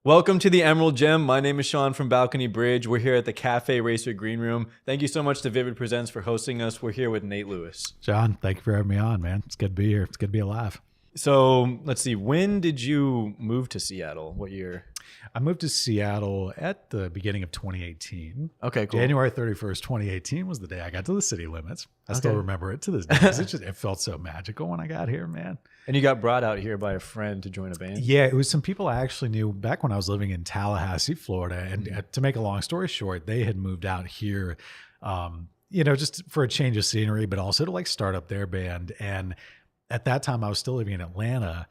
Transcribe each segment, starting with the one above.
Welcome to the Emerald Gem. My name is Sean from Balcony Bridge. We're here at the Cafe Racer Green Room. Thank you so much to Vivid Presents for hosting us. We're here with Nate Lewis. John, thank you for having me on, man. It's good to be here. It's good to be alive. So let's see. When did you move to Seattle? What year? I moved to Seattle at the beginning of 2018. Okay, cool. January 31st, 2018 was the day I got to the city limits. I still remember it to this day. 'Cause it felt so magical when I got here, man. And you got brought out here by a friend to join a band? Yeah, it was some people I actually knew back when I was living in Tallahassee, Florida. And to make a long story short, they had moved out here, just for a change of scenery, but also to like start up their band. And at that time, I was still living in Atlanta,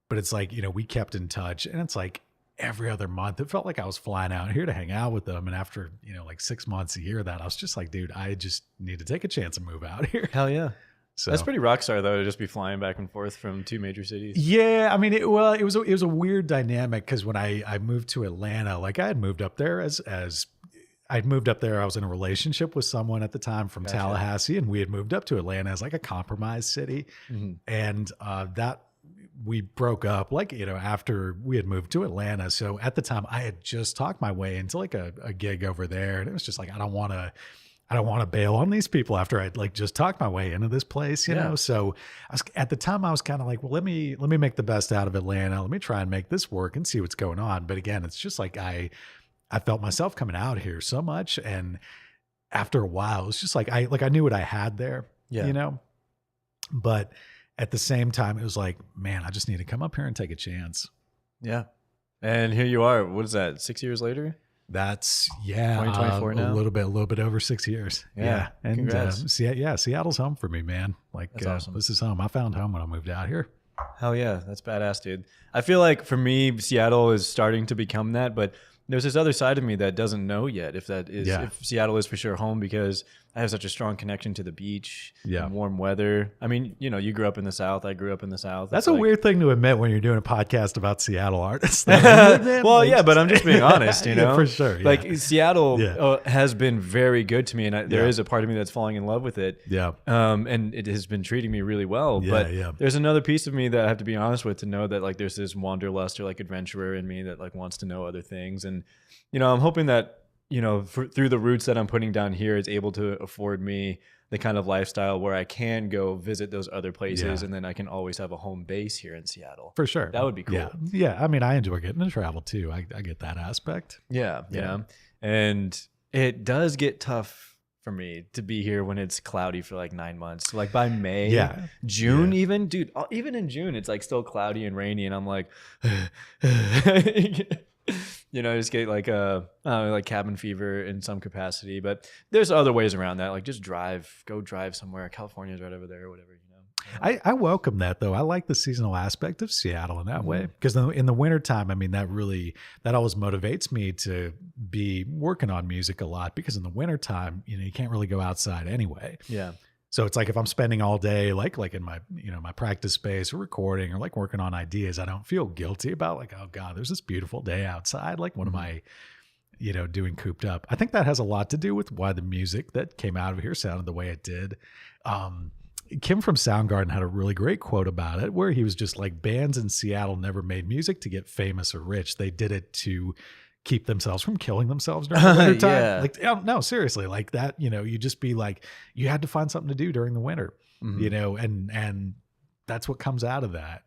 but it's like, we kept in touch. And it's like every other month, it felt like I was flying out here to hang out with them. And after, like 6 months, a year of that, I was just like, dude, I just need to take a chance and move out here. Hell yeah. So that's pretty rock star though, to just be flying back and forth from two major cities. Yeah, I mean, it was a weird dynamic because when I moved to Atlanta, like I had moved up there as I'd moved up there. I was in a relationship with someone at the time from Tallahassee, and we had moved up to Atlanta as like a compromised city, and that we broke up like after we had moved to Atlanta. So at the time, I had just talked my way into like a gig over there, and it was just like I don't want to bail on these people after I'd like just talked my way into this place, you know? So at the time I was kind of like, well, let me make the best out of Atlanta. Let me try and make this work and see what's going on. But again, it's just like, I felt myself coming out here so much. And after a while, it's just like, I knew what I had there, but at the same time, it was like, man, I just need to come up here and take a chance. Yeah. And here you are. What is that? 6 years later? That's 2024 now. A little bit over 6 years. Yeah. And congrats. Seattle's home for me, man. Like that's awesome. This is home. I found home when I moved out here. Hell yeah, that's badass, dude. I feel like for me, Seattle is starting to become that, but there's this other side of me that doesn't know yet if Seattle is for sure home, because I have such a strong connection to the beach and warm weather. I mean, you grew up in the South. I grew up in the South. That's a weird thing to admit when you're doing a podcast about Seattle artists. Well, yeah, but I'm just being honest, for sure. Yeah. Like Seattle has been very good to me, and there is a part of me that's falling in love with it. Yeah. And it has been treating me really well. But there's another piece of me that I have to be honest with to know that like there's this wanderlust or like adventurer in me that like wants to know other things. And, I'm hoping that through the roots that I'm putting down here is able to afford me the kind of lifestyle where I can go visit those other places and then I can always have a home base here in Seattle. For sure. That would be cool. Yeah. I mean, I enjoy getting to travel too. I get that aspect. Yeah. And it does get tough for me to be here when it's cloudy for like 9 months. Like by May, June even, dude, even in June, it's like still cloudy and rainy. And I'm like, I just get like like cabin fever in some capacity, but there's other ways around that. Like just go drive somewhere. California's right over there or whatever, I welcome that though. I like the seasonal aspect of Seattle in that way, because in the wintertime, I mean, that always motivates me to be working on music a lot, because in the wintertime, you can't really go outside anyway. Yeah. So it's like if I'm spending all day like in my my practice space or recording or like working on ideas, I don't feel guilty about like, oh God, there's this beautiful day outside. Like what am I doing cooped up? I think that has a lot to do with why the music that came out of here sounded the way it did. Kim from Soundgarden had a really great quote about it, where he was just like, bands in Seattle never made music to get famous or rich. They did it to keep themselves from killing themselves during the winter time. Like, no, seriously, like that, you just be like, you had to find something to do during the winter, and that's what comes out of that.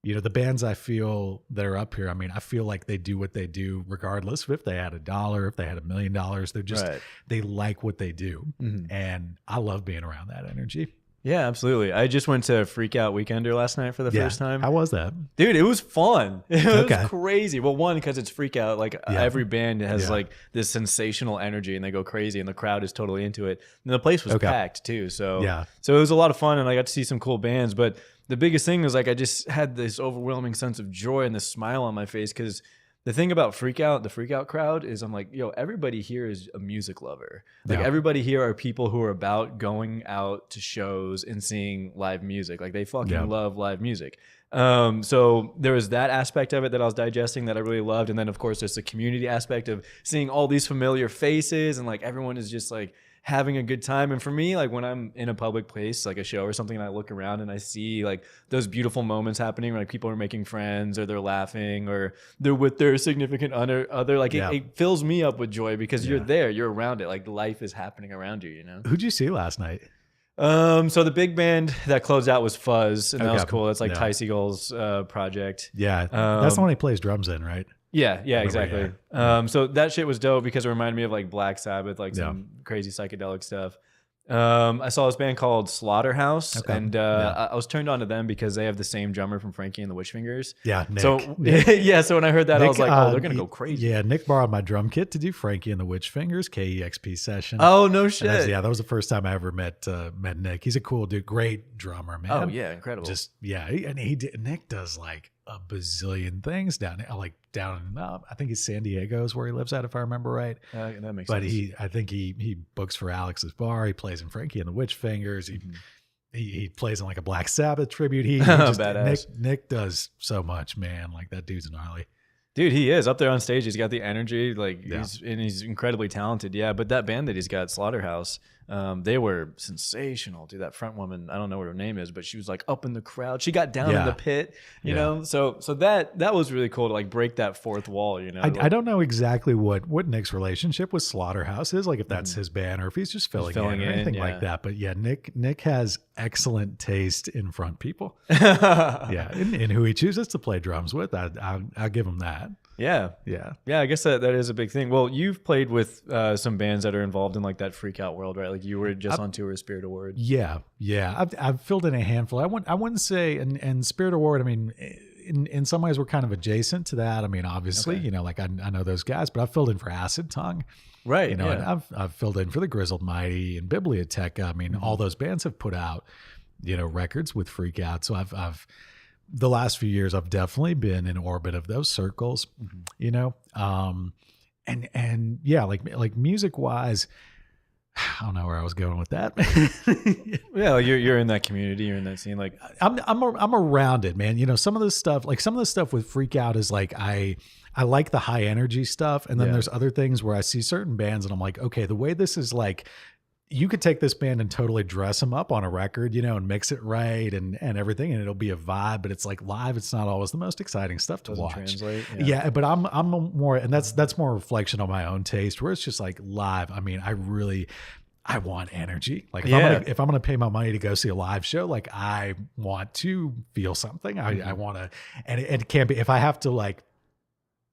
The bands I feel that are up here, I mean, I feel like they do what they do regardless of if they had $1, if they had $1 million, they're just, they like what they do. And I love being around that energy. Yeah, absolutely. I just went to Freak Out Weekender last night for the first time. How was that? Dude, it was fun. It was crazy. Well, one, because it's Freak Out. Like every band has like this sensational energy and they go crazy and the crowd is totally into it. And the place was packed too. So it was a lot of fun and I got to see some cool bands. But the biggest thing was like I just had this overwhelming sense of joy and this smile on my face, because the thing about the Freak Out crowd is I'm like, everybody here is a music lover. Like everybody here are people who are about going out to shows and seeing live music. Like they fucking love live music. So there was that aspect of it that I was digesting that I really loved. And then of course there's the community aspect of seeing all these familiar faces and like everyone is just like having a good time. And for me, like when I'm in a public place, like a show or something, and I look around and I see like those beautiful moments happening where like people are making friends or they're laughing or they're with their significant other, like it fills me up with joy because you're there, you're around it. Like life is happening around you, you know? Who'd you see last night? So the big band that closed out was Fuzz, and that was cool. It's like Ty Seagull's project. Yeah. That's the one he plays drums in, right? Yeah, exactly. So that shit was dope because it reminded me of like Black Sabbath, like some crazy psychedelic stuff. I saw this band called Slaughterhouse, and I was turned on to them because they have the same drummer from Frankie and the Witchfingers. Yeah, Nick. So so when I heard that, Nick, I was like, oh, they're gonna go crazy. Yeah, Nick borrowed my drum kit to do Frankie and the Witchfingers KEXP session. Oh no shit! That was the first time I ever met Nick. He's a cool dude, great drummer, man. Oh yeah, incredible. Nick does like a bazillion things down I think it's San Diego is where he lives at, if I remember right. That makes sense. But I think he books for Alex's Bar. He plays in Frankie and the Witchfingers. He plays in like a Black Sabbath tribute. Nick does so much, man. Like that dude's gnarly. Dude, he is up there on stage. He's got the energy, like he's incredibly talented. Yeah, but that band that he's got, Slaughterhouse, they were sensational. Dude, that front woman, I don't know what her name is, but she was like up in the crowd. She got down in the pit, you know. So that was really cool to like break that fourth wall, you know. I don't know exactly what Nick's relationship with Slaughterhouse is, like if that's his band or if he's just filling in or anything like that. But yeah, Nick has excellent taste in front people. And who he chooses to play drums with, I'll give him that. Yeah. I guess that is a big thing. Well, you've played with some bands that are involved in like that freak out world, right? Like you were just on tour with Spirit Award. Yeah. I've filled in a handful. I wouldn't say, and Spirit Award, I mean, in some ways we're kind of adjacent to that. I mean, obviously, you know, like I know those guys, but I've filled in for Acid Tongue. Right. You know, and I've filled in for the Grizzled Mighty and Biblioteca. I mean, all those bands have put out, you know, records with Freak Out. So I've the last few years, I've definitely been in orbit of those circles, you know? And yeah, like music wise, I don't know where I was going with that. Yeah, you're in that community, you're in that scene. Like I'm around it, man. You know, some of the stuff with Freak Out is like, I like the high energy stuff. And then there's other things where I see certain bands and I'm like, okay, the way this is like, you could take this band and totally dress them up on a record, you know, and mix it right and everything, and it'll be a vibe. But it's like live, it's not always the most exciting stuff to watch. Translate, but I'm more, and that's more a reflection on my own taste. Where it's just like live. I mean, I want energy. Like if I'm gonna pay my money to go see a live show, like I want to feel something. I want to, and it can't be if I have to like.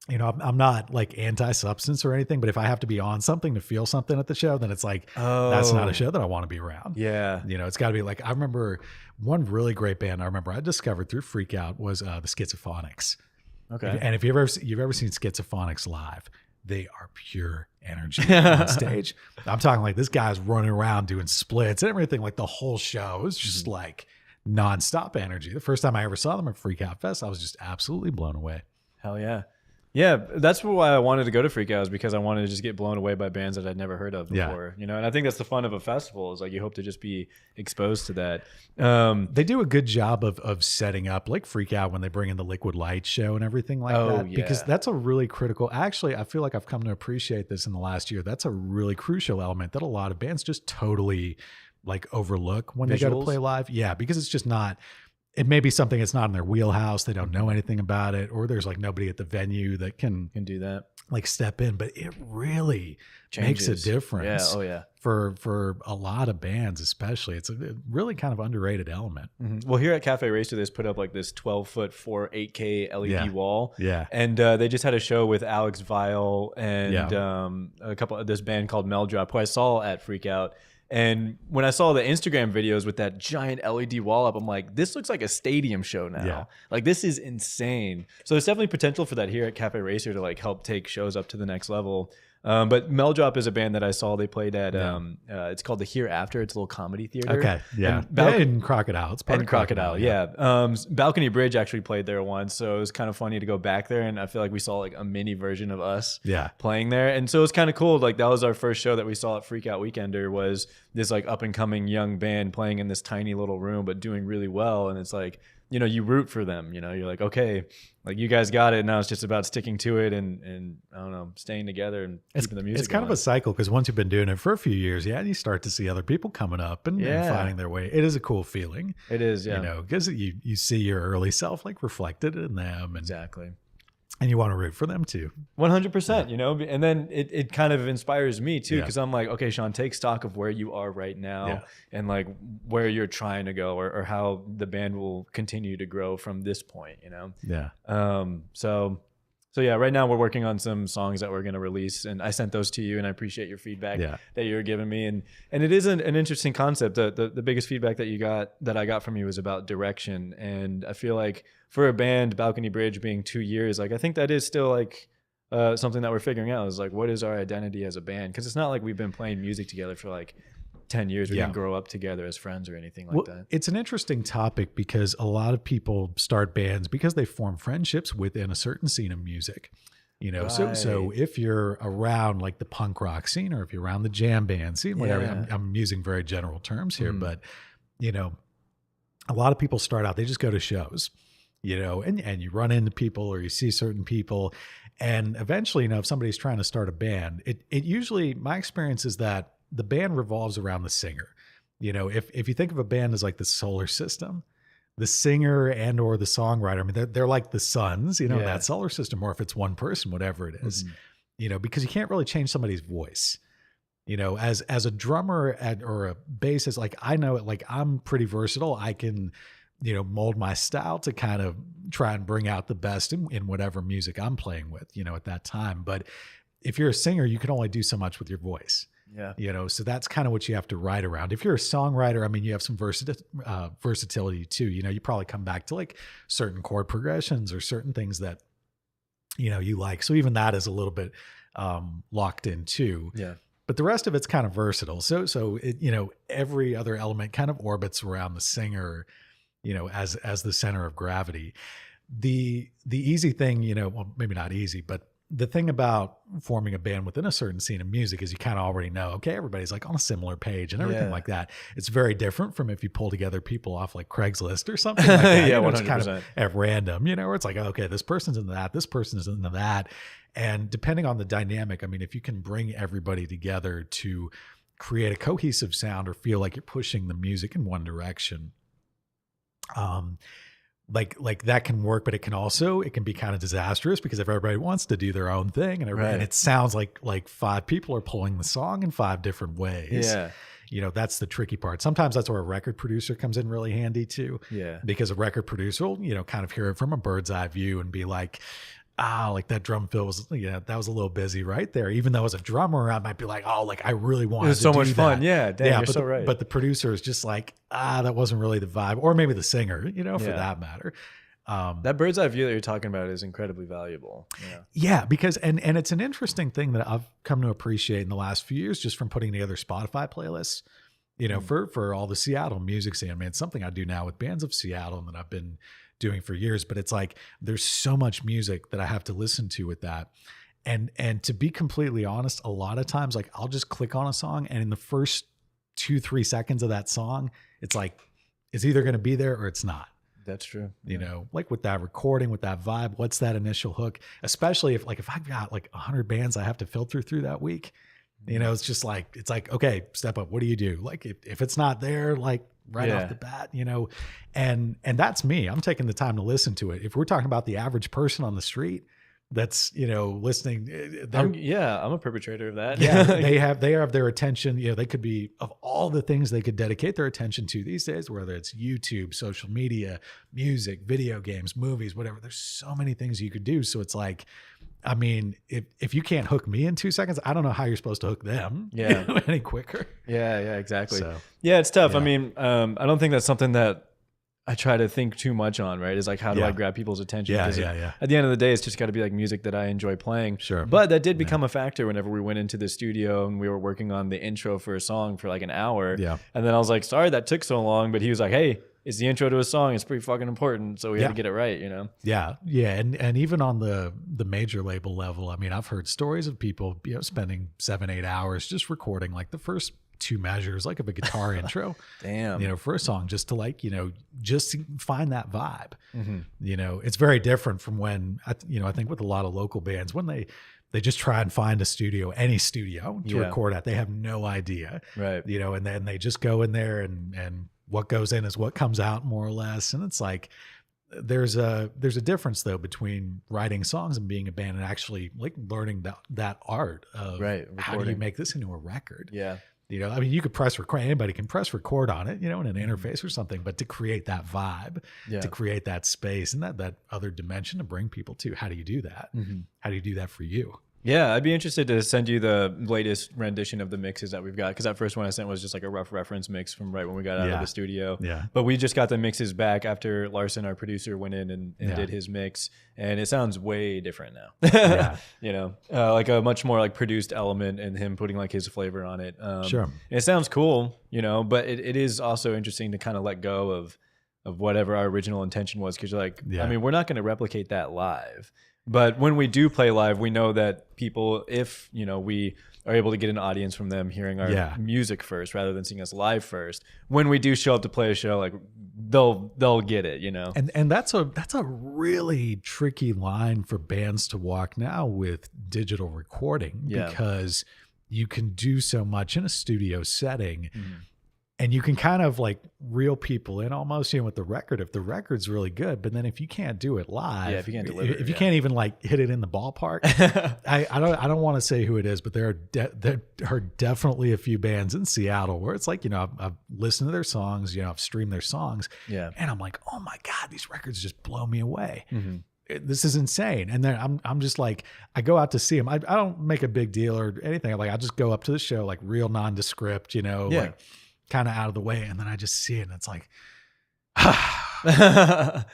You know, I'm not like anti-substance or anything, but if I have to be on something to feel something at the show, then it's like, that's not a show that I want to be around. Yeah. You know, it's got to be like, I remember one really great band I discovered through Freak Out was the Schizophonics. Okay. And if you've ever seen Schizophonics live, they are pure energy on stage. I'm talking like this guy's running around doing splits and everything, like the whole show is just like nonstop energy. The first time I ever saw them at Freak Out Fest, I was just absolutely blown away. Hell yeah. Yeah, that's why I wanted to go to Freak Out, is because I wanted to just get blown away by bands that I'd never heard of before. You know, and I think that's the fun of a festival, is like you hope to just be exposed to that. They do a good job of setting up like Freak Out when they bring in the Liquid Light show and everything like that. Yeah. Because that's a really critical, actually, I feel like I've come to appreciate this in the last year. That's a really crucial element that a lot of bands just totally like overlook when they go to play live. Yeah, because it's just not. It may be something that's not in their wheelhouse. They don't know anything about it, or there's like nobody at the venue that can do that, like step in. But it really makes a difference. For a lot of bands, especially, it's a really kind of underrated element. Well, here at Cafe Racer, they put up like this 12-foot 8K LED wall. Yeah, and they just had a show with Alex Vile and a couple of this band called Meldrop, who I saw at Freak Out. And when I saw the Instagram videos with that giant LED wall up, I'm like, this looks like a stadium show now. Yeah. Like, this is insane. So there's definitely potential for that here at Cafe Racer to like help take shows up to the next level. But Meldrop is a band that I saw. They played at it's called the Hereafter. It's a little comedy theater. Okay, yeah. And Crocodile. It's part of Crocodile. Yeah. Balcony Bridge actually played there once, so it was kind of funny to go back there. And I feel like we saw like a mini version of us playing there, and so it was kind of cool. Like that was our first show that we saw at Freak Out Weekender, was this like up and coming young band playing in this tiny little room, but doing really well. And it's like, you root for them, you're like, okay, like you guys got it. Now it's just about sticking to it and I don't know, staying together and keeping the music It's kind going. of a cycle because once you've been doing it for a few years, you start to see other people coming up and finding their way. It is a cool feeling. It is, yeah. Because you see your early self like reflected in them. And, exactly. And you want to root for them too. 100%, and then it kind of inspires me too, because I'm like, okay, Sean, take stock of where you are right now and like where you're trying to go or how the band will continue to grow from this point, Yeah. So yeah, right now we're working on some songs that we're going to release, and I sent those to you, and I appreciate your feedback that you're giving me. And it is an interesting concept. The biggest feedback that I got from you was about direction. And I feel like for a band, Balcony Bridge being 2 years, like I think that is still like something that we're figuring out is like, what is our identity as a band? Because it's not like we've been playing music together for like 10 years. We didn't grow up together as friends or anything like that. It's an interesting topic because a lot of people start bands because they form friendships within a certain scene of music. Right. So if you're around like the punk rock scene or if you're around the jam band scene, whatever, I'm using very general terms here, but a lot of people start out, they just go to shows, and you run into people or you see certain people. And eventually, if somebody's trying to start a band, it usually, my experience is that the band revolves around the singer. If you think of a band as like the solar system, the singer and or the songwriter, I mean, they're like the suns, in that solar system, or if it's one person, whatever it is, because you can't really change somebody's voice. As a drummer or a bassist, like I know it, like I'm pretty versatile. I can, mold my style to kind of try and bring out the best in whatever music I'm playing with, at that time. But if you're a singer, you can only do so much with your voice. Yeah. So that's kind of what you have to write around. If you're a songwriter, I mean, you have some versatility too. You probably come back to like certain chord progressions or certain things that, you like. So even that is a little bit locked in too. Yeah. But the rest of it's kind of versatile. So it, every other element kind of orbits around the singer, as the center of gravity. The easy thing, well, maybe not easy, but the thing about forming a band within a certain scene of music is you kind of already know, okay, everybody's like on a similar page and everything like that. It's very different from if you pull together people off like Craigslist or something like that. 100%. It's kind of at random, where it's like, okay, this person's into that, this person is into that. And depending on the dynamic, I mean, if you can bring everybody together to create a cohesive sound or feel like you're pushing the music in one direction, like that can work, but it can be kind of disastrous because if everybody wants to do their own thing and it sounds like 5 people are pulling the song in 5 different ways. Yeah. That's the tricky part. Sometimes that's where a record producer comes in really handy too. Yeah. Because a record producer will, kind of hear it from a bird's eye view and be like, like that drum fill was, that was a little busy right there. Even though as a drummer, I might be like, oh, like I really wanted to do that. It was so much fun. Yeah. Dang, you're so right. But the producer is just like, that wasn't really the vibe. Or maybe the singer, for that matter. That bird's eye view that you're talking about is incredibly valuable. Yeah, because, and it's an interesting thing that I've come to appreciate in the last few years, just from putting together Spotify playlists, for all the Seattle music scene. I mean, it's something I do now with bands of Seattle and that I've been doing for years, but it's like there's so much music that I have to listen to with that. And to be completely honest, a lot of times like I'll just click on a song and in the first 2-3 seconds of that song, it's like it's either going to be there or it's not. That's true. Like with that recording, with that vibe, what's that initial hook? Especially if I've got like 100 bands I have to filter through that week, it's like, okay, step up. What do you do? Like if it's not there, like right off the bat, and that's me. I'm taking the time to listen to it. If we're talking about the average person on the street that's, listening. I'm a perpetrator of that. Yeah. they have their attention. They could be, of all the things they could dedicate their attention to these days, whether it's YouTube, social media, music, video games, movies, whatever, there's so many things you could do. So it's like, I mean, if you can't hook me in 2 seconds, I don't know how you're supposed to hook them any quicker. Yeah, exactly. So, it's tough. Yeah. I mean, I don't think that's something that I try to think too much on, right? Is like, how do I grab people's attention? Yeah. At the end of the day, it's just got to be like music that I enjoy playing. Sure. But that did become a factor whenever we went into the studio and we were working on the intro for a song for like an hour. Yeah. And then I was like, sorry that took so long. But he was like, hey, it's the intro to a song. It's pretty fucking important. So we had to get it right, Yeah. Yeah. And even on the major label level, I mean, I've heard stories of people, spending 7-8 hours just recording like the first 2 measures, like of a guitar intro. Damn. For a song, just to like, just to find that vibe. It's very different from when, I think with a lot of local bands, when they just try and find a studio, any studio to record at. They have no idea. Right. And then they just go in there and what goes in is what comes out, more or less. And it's like, there's a difference though between writing songs and being a band and actually like learning that art of how do you make this into a record. Yeah. You could press record, anybody can press record on it, in an interface or something, but to create that vibe, to create that space and that other dimension to bring people to, how do you do that? How do you do that for you? Yeah, I'd be interested to send you the latest rendition of the mixes that we've got, because that first one I sent was just like a rough reference mix from right when we got out of the studio. Yeah. But we just got the mixes back after Larson, our producer, went in and did his mix, and it sounds way different now. Like a much more like produced element and him putting like his flavor on it. Sure. And it sounds cool, but it is also interesting to kind of let go of whatever our original intention was, because you're like, I mean, we're not going to replicate that live. But when we do play live, we know that people, if we are able to get an audience from them hearing our music first rather than seeing us live first, when we do show up to play a show, like they'll get it, And that's a really tricky line for bands to walk now with digital recording, because you can do so much in a studio setting. And you can kind of like reel people in almost, with the record, if the record's really good. But then if you can't do it live, if you can't deliver, if you can't even like hit it in the ballpark, I don't want to say who it is, but there are definitely a few bands in Seattle where it's like, I've listened to their songs, I've streamed their songs, and I'm like, oh my God, these records just blow me away. This is insane. And then I'm just like, I go out to see them. I don't make a big deal or anything. Like I just go up to the show, like real nondescript, like kind of out of the way, and then I just see it and it's like I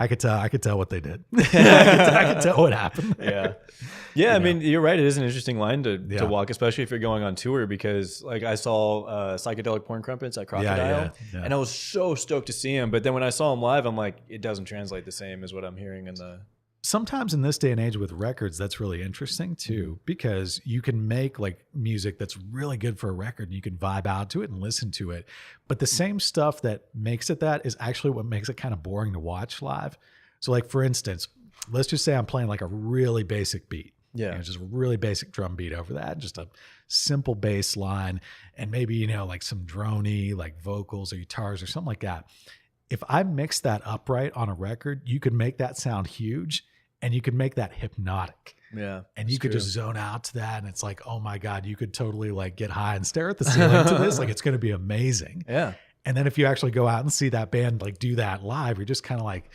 could tell what they did. I could tell what happened. I mean, you're right, it is an interesting line to walk, especially if you're going on tour, because like I saw Psychedelic Porn Crumpets at Crocodile, and I was so stoked to see him, but then when I saw him live, I'm like, it doesn't translate the same as what I'm hearing in the... Sometimes in this day and age with records, that's really interesting too, because you can make like music that's really good for a record and you can vibe out to it and listen to it. But the same stuff that makes it that is actually what makes it kind of boring to watch live. So like, for instance, let's just say I'm playing like a really basic beat. Just a really basic drum beat over that, just a simple bass line, and maybe, like some droney, like vocals or guitars or something like that. If I mix that upright on a record, you could make that sound huge. And you could make that hypnotic. And you could just zone out to that. And it's like, oh my God, you could totally like get high and stare at the ceiling to this. Like it's going to be amazing. And then if you actually go out and see that band like do that live, you're just kind of like,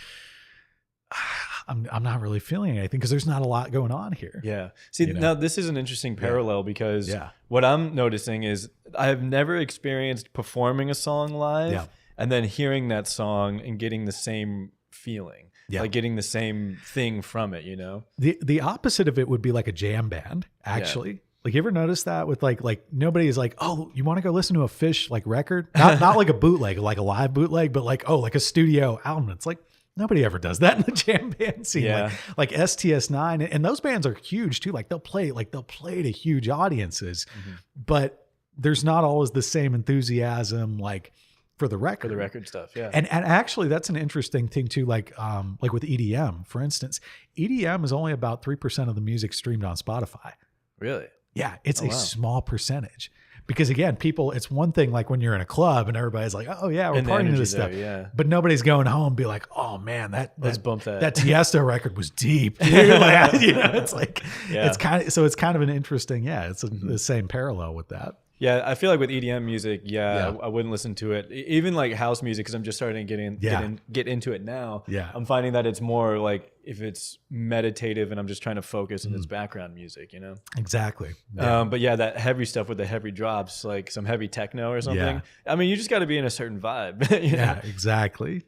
I'm not really feeling anything, because there's not a lot going on here. See, now this is an interesting parallel, because what I'm noticing is I've never experienced performing a song live and then hearing that song and getting the same feeling. Like getting the same thing from it, The opposite of it would be like a jam band, actually. Like, you ever notice that with like nobody is like, oh, you want to go listen to a Fish like record? Not like a bootleg, like a live bootleg, but like, oh, like a studio album. It's like nobody ever does that in the jam band scene. Like STS9, and those bands are huge too. Like they'll play to huge audiences, but there's not always the same enthusiasm like for the record stuff. And actually that's an interesting thing too. Like with EDM, for instance, EDM is only about 3% of the music streamed on Spotify. Really? Yeah. It's a small percentage, because again, people, it's one thing like when you're in a club and everybody's like, oh yeah, we're partying to this stuff. But nobody's going home and be like, oh man, let's bump that Tiesto record was deep. Dude. Like, it's like, it's kind of an interesting, it's the same parallel with that. Yeah, I feel like with EDM music, I wouldn't listen to it. Even like house music, because I'm just starting to get into it now. I'm finding that it's more like if it's meditative and I'm just trying to focus, and it's background music, Exactly. But that heavy stuff with the heavy drops, like some heavy techno or something. I mean, you just got to be in a certain vibe. Exactly.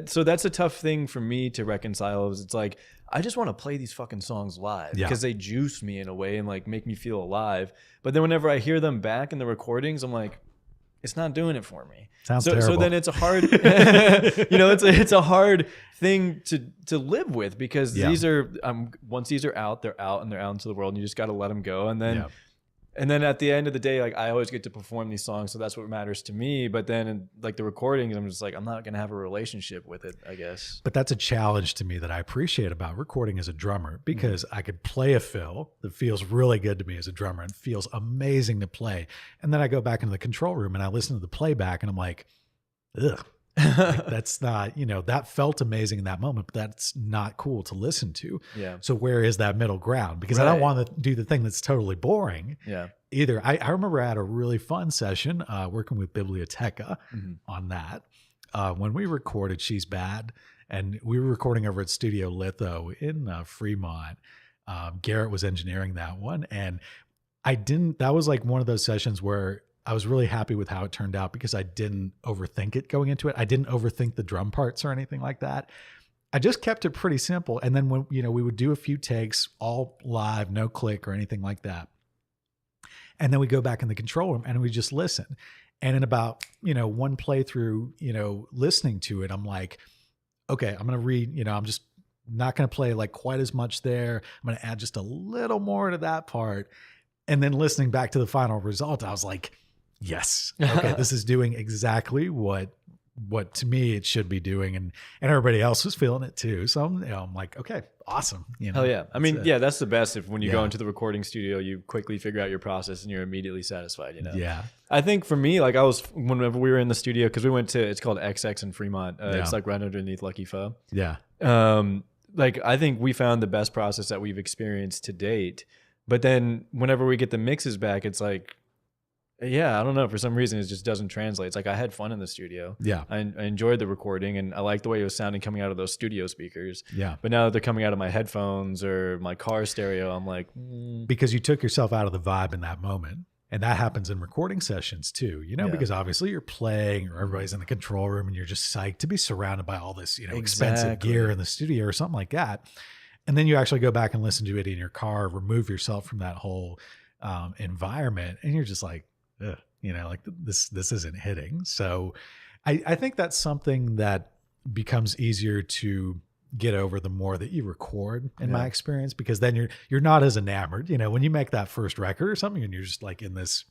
So that's a tough thing for me to reconcile. Is it's like, I just want to play these fucking songs live because they juice me in a way and like make me feel alive. But then whenever I hear them back in the recordings, I'm like, it's not doing it for me. Sounds terrible. So then it's a hard, it's a hard thing to live with, because these are once these are out, they're out and they're out into the world, and you just got to let them go. And then And then at the end of the day, like I always get to perform these songs, so that's what matters to me. But then in, like the recordings, I'm just like, I'm not gonna have a relationship with it, I guess. But that's a challenge to me that I appreciate about recording as a drummer, because I could play a fill that feels really good to me as a drummer and feels amazing to play. And then I go back into the control room and I listen to the playback and I'm like, ugh. Like, that's not, that felt amazing in that moment, but that's not cool to listen to. Yeah. So where is that middle ground? Because I don't want to do the thing that's totally boring. Yeah. Either. I remember I had a really fun session working with Biblioteca on that when we recorded She's Bad, and we were recording over at Studio Litho in Fremont. Garrett was engineering that one, and that was like one of those sessions where I was really happy with how it turned out, because I didn't overthink it going into it. I didn't overthink the drum parts or anything like that. I just kept it pretty simple. And then when, we would do a few takes all live, no click or anything like that. And then we go back in the control room and we just listen. And in about, one playthrough, listening to it, I'm like, okay, I'm going to read, I'm just not going to play like quite as much there. I'm going to add just a little more to that part. And then listening back to the final result, I was like, yes, okay, this is doing exactly what to me it should be doing, and everybody else was feeling it too. So I'm like, okay, awesome. Hell yeah. I mean, that's the best. If when you go into the recording studio, you quickly figure out your process and you're immediately satisfied. Yeah. I think for me, like whenever we were in the studio, because we went to, it's called XX in Fremont. It's like right underneath Lucky Pho. Yeah. Like I think we found the best process that we've experienced to date. But then whenever we get the mixes back, it's like, yeah, I don't know. For some reason, it just doesn't translate. It's like I had fun in the studio. Yeah. I enjoyed the recording and I liked the way it was sounding coming out of those studio speakers. Yeah. But now that they're coming out of my headphones or my car stereo, I'm like... Because you took yourself out of the vibe in that moment. And that happens in recording sessions too, because obviously you're playing or everybody's in the control room and you're just psyched to be surrounded by all this, expensive gear in the studio or something like that. And then you actually go back and listen to it in your car, remove yourself from that whole environment. And you're just like, ugh, like this isn't hitting. So I think that's something that becomes easier to get over the more that you record, in my experience, because then you're not as enamored. When you make that first record or something and you're just like in this,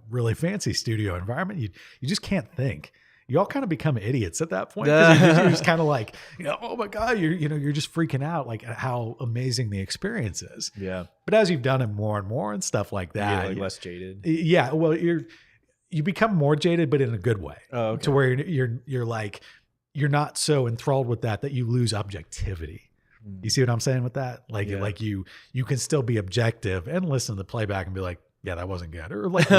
really fancy studio environment, you just can't think. You all kind of become idiots at that point. You're just kind of like, oh my God, you're just freaking out, like how amazing the experience is. Yeah. But as you've done it more and more and stuff like that, you get like less jaded. Yeah. Well, you become more jaded, but in a good way. Oh, okay. To where you're like, you're not so enthralled with that you lose objectivity. You see what I'm saying with that? Like, like you can still be objective and listen to the playback and be like, yeah, that wasn't good. Or like,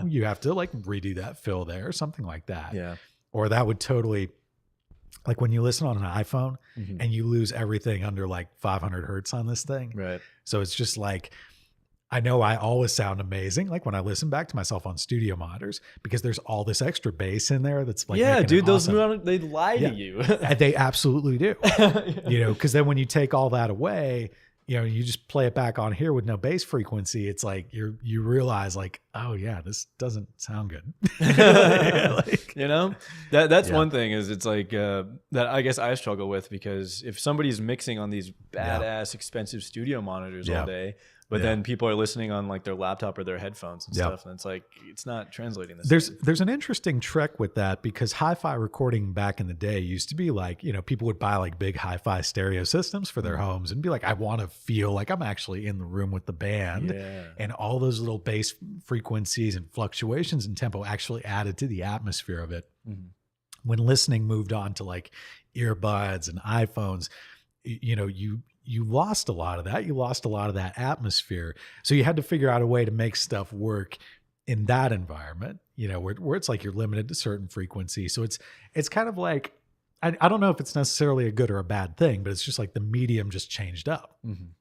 you have to like redo that fill there or something like that. Yeah. Or that would totally, like when you listen on an iPhone and you lose everything under like 500 hertz on this thing. Right. So it's just like, I know I always sound amazing, like when I listen back to myself on studio monitors, because there's all this extra bass in there that's like, yeah, dude, those awesome. They lie to you. They absolutely do. Because then when you take all that away, you just play it back on here with no bass frequency. It's like you realize like, oh yeah, this doesn't sound good. That's one thing is it's like that I guess I struggle with, because if somebody's mixing on these badass expensive studio monitors all day, but then people are listening on like their laptop or their headphones and stuff, and it's like it's not translating this. There's an interesting trick with that, because hi-fi recording back in the day used to be like, people would buy like big hi-fi stereo systems for their homes and be like, I want to feel like I'm actually in the room with the band, and all those little bass frequencies and fluctuations in tempo actually added to the atmosphere of it. When listening moved on to like earbuds and iPhones, you lost a lot of that. You lost a lot of that atmosphere. So you had to figure out a way to make stuff work in that environment, where it's like you're limited to certain frequencies. So it's kind of like, I don't know if it's necessarily a good or a bad thing, but it's just like the medium just changed up.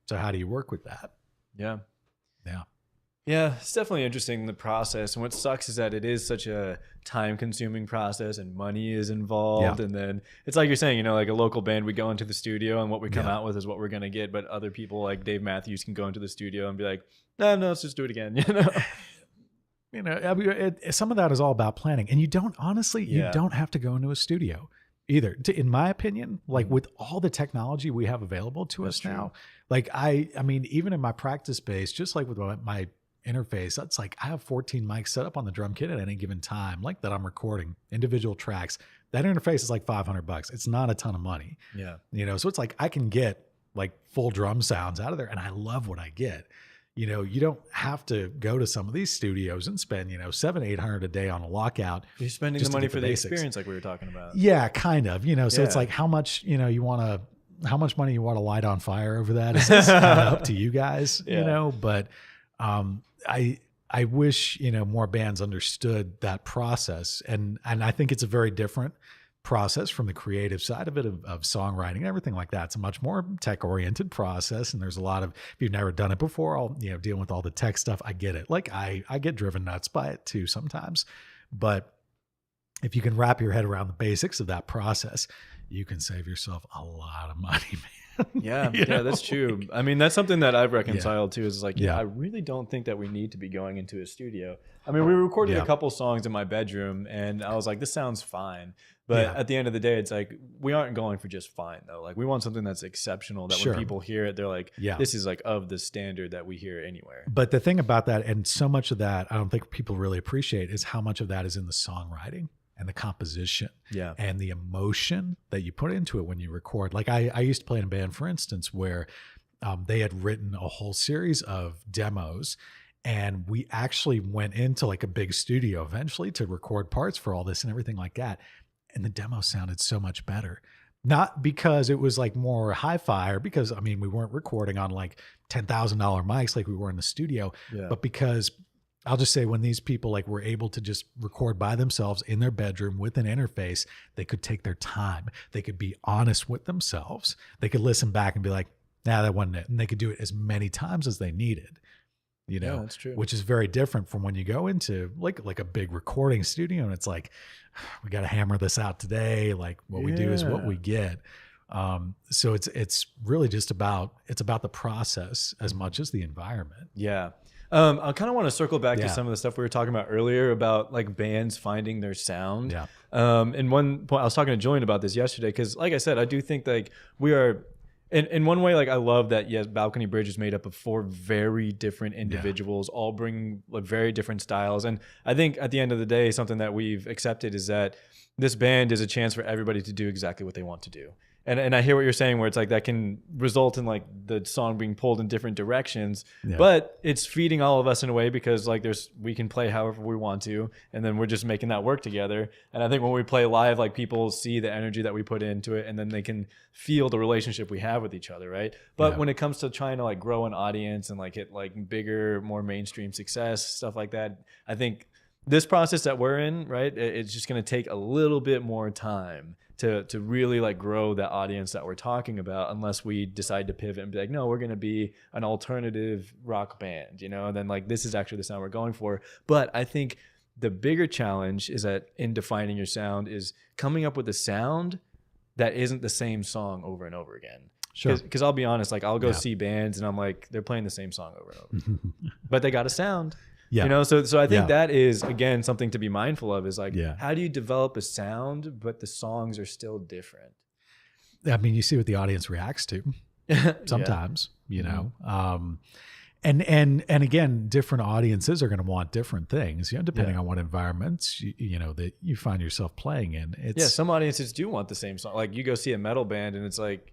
So how do you work with that? Yeah. Yeah. Yeah, it's definitely interesting, the process. And what sucks is that it is such a time-consuming process and money is involved. And then it's like you're saying, like a local band, we go into the studio and what we come out with is what we're going to get. But other people like Dave Matthews can go into the studio and be like, no, let's just do it again. I mean, some of that is all about planning. And you don't, honestly, you don't have to go into a studio. either. In my opinion, like with all the technology we have available to us now, like I mean, even in my practice space, just like with my interface, that's like I have 14 mics set up on the drum kit at any given time, like that I'm recording individual tracks. That interface is like $500. It's not a ton of money. Yeah. You know, so it's like I can get like full drum sounds out of there, and I love what I get. You know, you don't have to go to some of these studios and spend, you know, $700-800 a day on a lockout. You're spending the money for the experience, like we were talking about. Yeah, kind of. You know, so it's like how much, you know, how much money you want to light on fire over that is kind of up to you guys. You know, but I wish, you know, more bands understood that process, and I think it's a very different process from the creative side of it, of songwriting and everything like that. It's a much more tech oriented process, and there's a lot of, if you've never done it before, all, you know, dealing with all the tech stuff, I get it. Like I get driven nuts by it too sometimes, but if you can wrap your head around the basics of that process, you can save yourself a lot of money, man. Yeah, yeah, that's true. I mean, that's something that I've reconciled too, is like, I really don't think that we need to be going into a studio. I mean, we recorded a couple songs in my bedroom, and I was like, this sounds fine. But at the end of the day, it's like, we aren't going for just fine though. Like, we want something that's exceptional, that when people hear it, they're like, this is like of the standard that we hear anywhere. But the thing about that, and so much of that, I don't think people really appreciate, is how much of that is in the songwriting and the composition and the emotion that you put into it when you record. Like I used to play in a band, for instance, where they had written a whole series of demos, and we actually went into like a big studio eventually to record parts for all this and everything like that. And the demo sounded so much better. Not because it was like more hi-fi, or because, I mean, we weren't recording on like $10,000 mics like we were in the studio, but because I'll just say, when these people like were able to just record by themselves in their bedroom with an interface, they could take their time. They could be honest with themselves. They could listen back and be like, nah, that wasn't it. And they could do it as many times as they needed, you know, that's true. Which is very different from when you go into like a big recording studio and it's like, we got to hammer this out today. Like what we do is what we get. So it's really just it's about the process as much as the environment. Yeah. I kind of want to circle back to some of the stuff we were talking about earlier about like bands finding their sound. Yeah. And one point, I was talking to Join about this yesterday, because like I said, I do think like we are, in one way, like I love that, yes, Balcony Bridge is made up of 4 very different individuals, all bring like very different styles. And I think at the end of the day, something that we've accepted is that this band is a chance for everybody to do exactly what they want to do. And I hear what you're saying, where it's like that can result in like the song being pulled in different directions, but it's feeding all of us in a way, because like we can play however we want to, and then we're just making that work together. And I think when we play live, like people see the energy that we put into it, and then they can feel the relationship we have with each other, right? But when it comes to trying to like grow an audience and like hit like bigger, more mainstream success, stuff like that, I think this process that we're in, right, it's just going to take a little bit more time to really like grow that audience that we're talking about, unless we decide to pivot and be like, no, we're going to be an alternative rock band, you know, and then like, this is actually the sound we're going for. But I think the bigger challenge is that in defining your sound is coming up with a sound that isn't the same song over and over again. Sure. Because I'll be honest, like I'll go see bands and I'm like, they're playing the same song over and over, but they got a sound. Yeah. You know, so I think that is, again, something to be mindful of, is like, how do you develop a sound, but the songs are still different? I mean, you see what the audience reacts to sometimes, you know, and again, different audiences are going to want different things, you know, depending on what environments, you know, that you find yourself playing in. Some audiences do want the same song. Like you go see a metal band and it's like,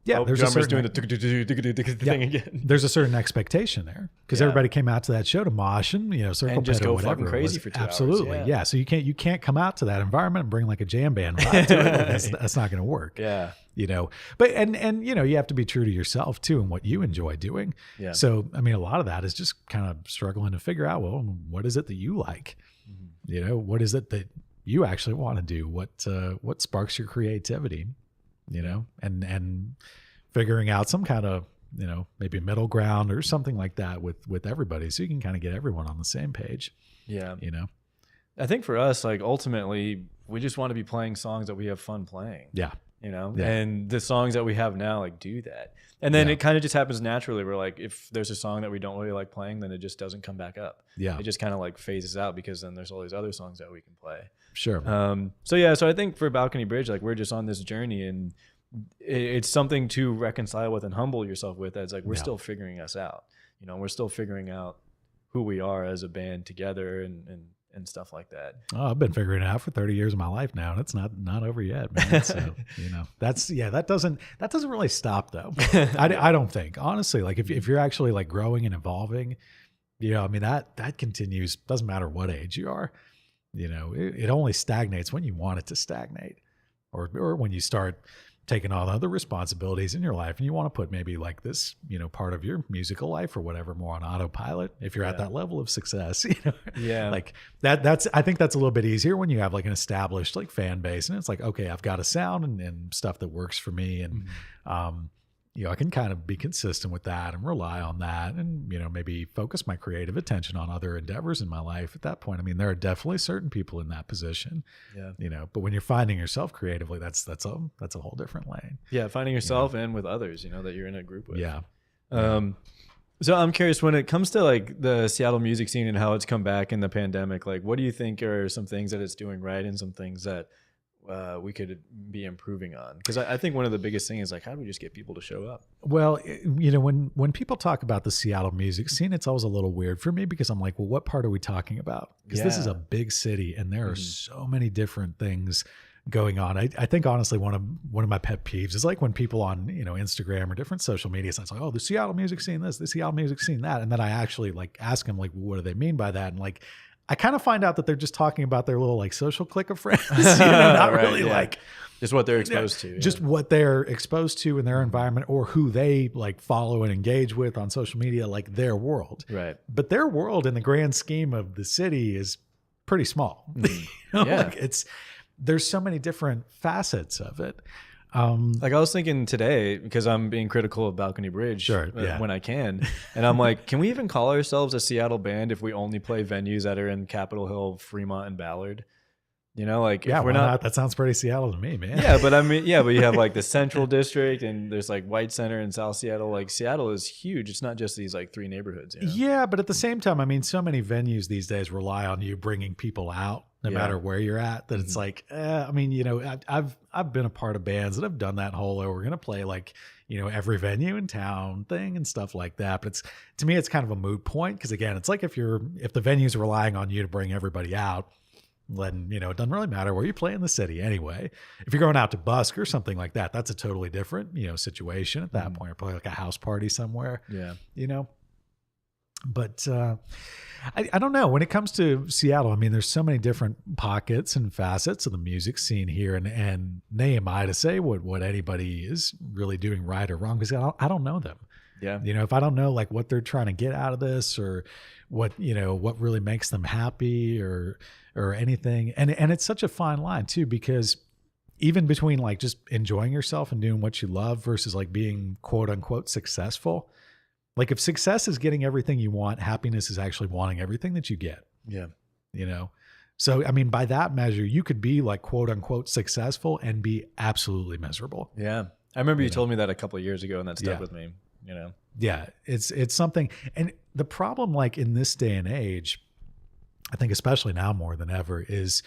there's a certain, doing the thing again. There's a certain expectation there, because everybody came out to that show to mosh and, you know, circle and just pit go or whatever. Fucking crazy for 2 hours. Absolutely, yeah. So you can't come out to that environment and bring like a jam band vibe to it. That's not going to work. Yeah, you know. But and you know, you have to be true to yourself too and what you enjoy doing. Yeah. So I mean, a lot of that is just kind of struggling to figure out, well, what is it that you like? Mm-hmm. You know, what is it that you actually want to do? What sparks your creativity? You know, and figuring out some kind of, you know, maybe a middle ground or something like that with everybody, so you can kind of get everyone on the same page. Yeah. You know, I think for us, like ultimately we just want to be playing songs that we have fun playing. Yeah. you know, and the songs that we have now like do that. And then it kind of just happens naturally. We're like, if there's a song that we don't really like playing, then it just doesn't come back up. Yeah. It just kind of like phases out because then there's all these other songs that we can play. Sure. So I think for Balcony Bridge, like we're just on this journey, and it's something to reconcile with and humble yourself with. As like, we're still figuring us out, you know, we're still figuring out who we are as a band together and stuff like that. Oh, I've been figuring it out for 30 years of my life now, and it's not over yet, man. So, you know, that doesn't really stop though. I don't think, honestly, like if you're actually like growing and evolving, you know, I mean, that continues, doesn't matter what age you are, you know, it only stagnates when you want it to stagnate, or when you start taking on other responsibilities in your life and you want to put maybe like this, you know, part of your musical life or whatever more on autopilot. If you're at that level of success, you know, like I think that's a little bit easier when you have like an established like fan base, and it's like, okay, I've got a sound and stuff that works for me. And, you know, I can kind of be consistent with that and rely on that, and, you know, maybe focus my creative attention on other endeavors in my life at that point. I mean, there are definitely certain people in that position, you know, but when you're finding yourself creatively, that's a whole different lane. Yeah. Finding yourself and with others, you know, that you're in a group with. Yeah. So I'm curious, when it comes to like the Seattle music scene and how it's come back in the pandemic, like what do you think are some things that it's doing right and some things that we could be improving on? Because I think one of the biggest things is like, how do we just get people to show up? Well, you know, when people talk about the Seattle music scene, it's always a little weird for me because I'm like, well, what part are we talking about? Because this is a big city and there are so many different things going on. I think honestly, one of my pet peeves is like when people on, you know, Instagram or different social media sites like, oh, the Seattle music scene this, the Seattle music scene that, and then I actually like ask them like, well, what do they mean by that? And like, I kind of find out that they're just talking about their little like social clique of friends, you know, not really like just what they're exposed to. Just what they're exposed to in their environment, or who they like follow and engage with on social media, like their world. Right. But their world in the grand scheme of the city is pretty small. You know? Like there's so many different facets of it. Like I was thinking today, because I'm being critical of Balcony Bridge when I can, and I'm like, can we even call ourselves a Seattle band if we only play venues that are in Capitol Hill, Fremont, and Ballard? You know, like if we're not, that sounds pretty Seattle to me, man. Yeah, but I mean, but you have like the Central District, and there's like White Center in South Seattle. Like Seattle is huge. It's not just these like three neighborhoods. You know? Yeah, but at the same time, I mean, so many venues these days rely on you bringing people out, no matter where you're at, that it's like, I mean, you know, I've been a part of bands that have done that whole, we're going to play like, you know, every venue in town thing and stuff like that. But to me, it's kind of a moot point. Cause again, it's like if the venue's relying on you to bring everybody out, then, you know, it doesn't really matter where you play in the city anyway. If you're going out to busk or something like that, that's a totally different, you know, situation at that point, or probably like a house party somewhere, you know. But I don't know. When it comes to Seattle, I mean, there's so many different pockets and facets of the music scene here, and nay am I to say what anybody is really doing right or wrong, because I don't know them. Yeah. You know, if I don't know like what they're trying to get out of this, or what, you know, what really makes them happy or anything. And it's such a fine line too, because even between like just enjoying yourself and doing what you love versus like being quote unquote successful. Like if success is getting everything you want, happiness is actually wanting everything that you get. Yeah. You know? So, I mean, by that measure, you could be like quote unquote successful and be absolutely miserable. Yeah. I remember you told me that a couple of years ago, and that stuck with me, you know? Yeah. It's something. And the problem, like in this day and age, I think especially now more than ever, is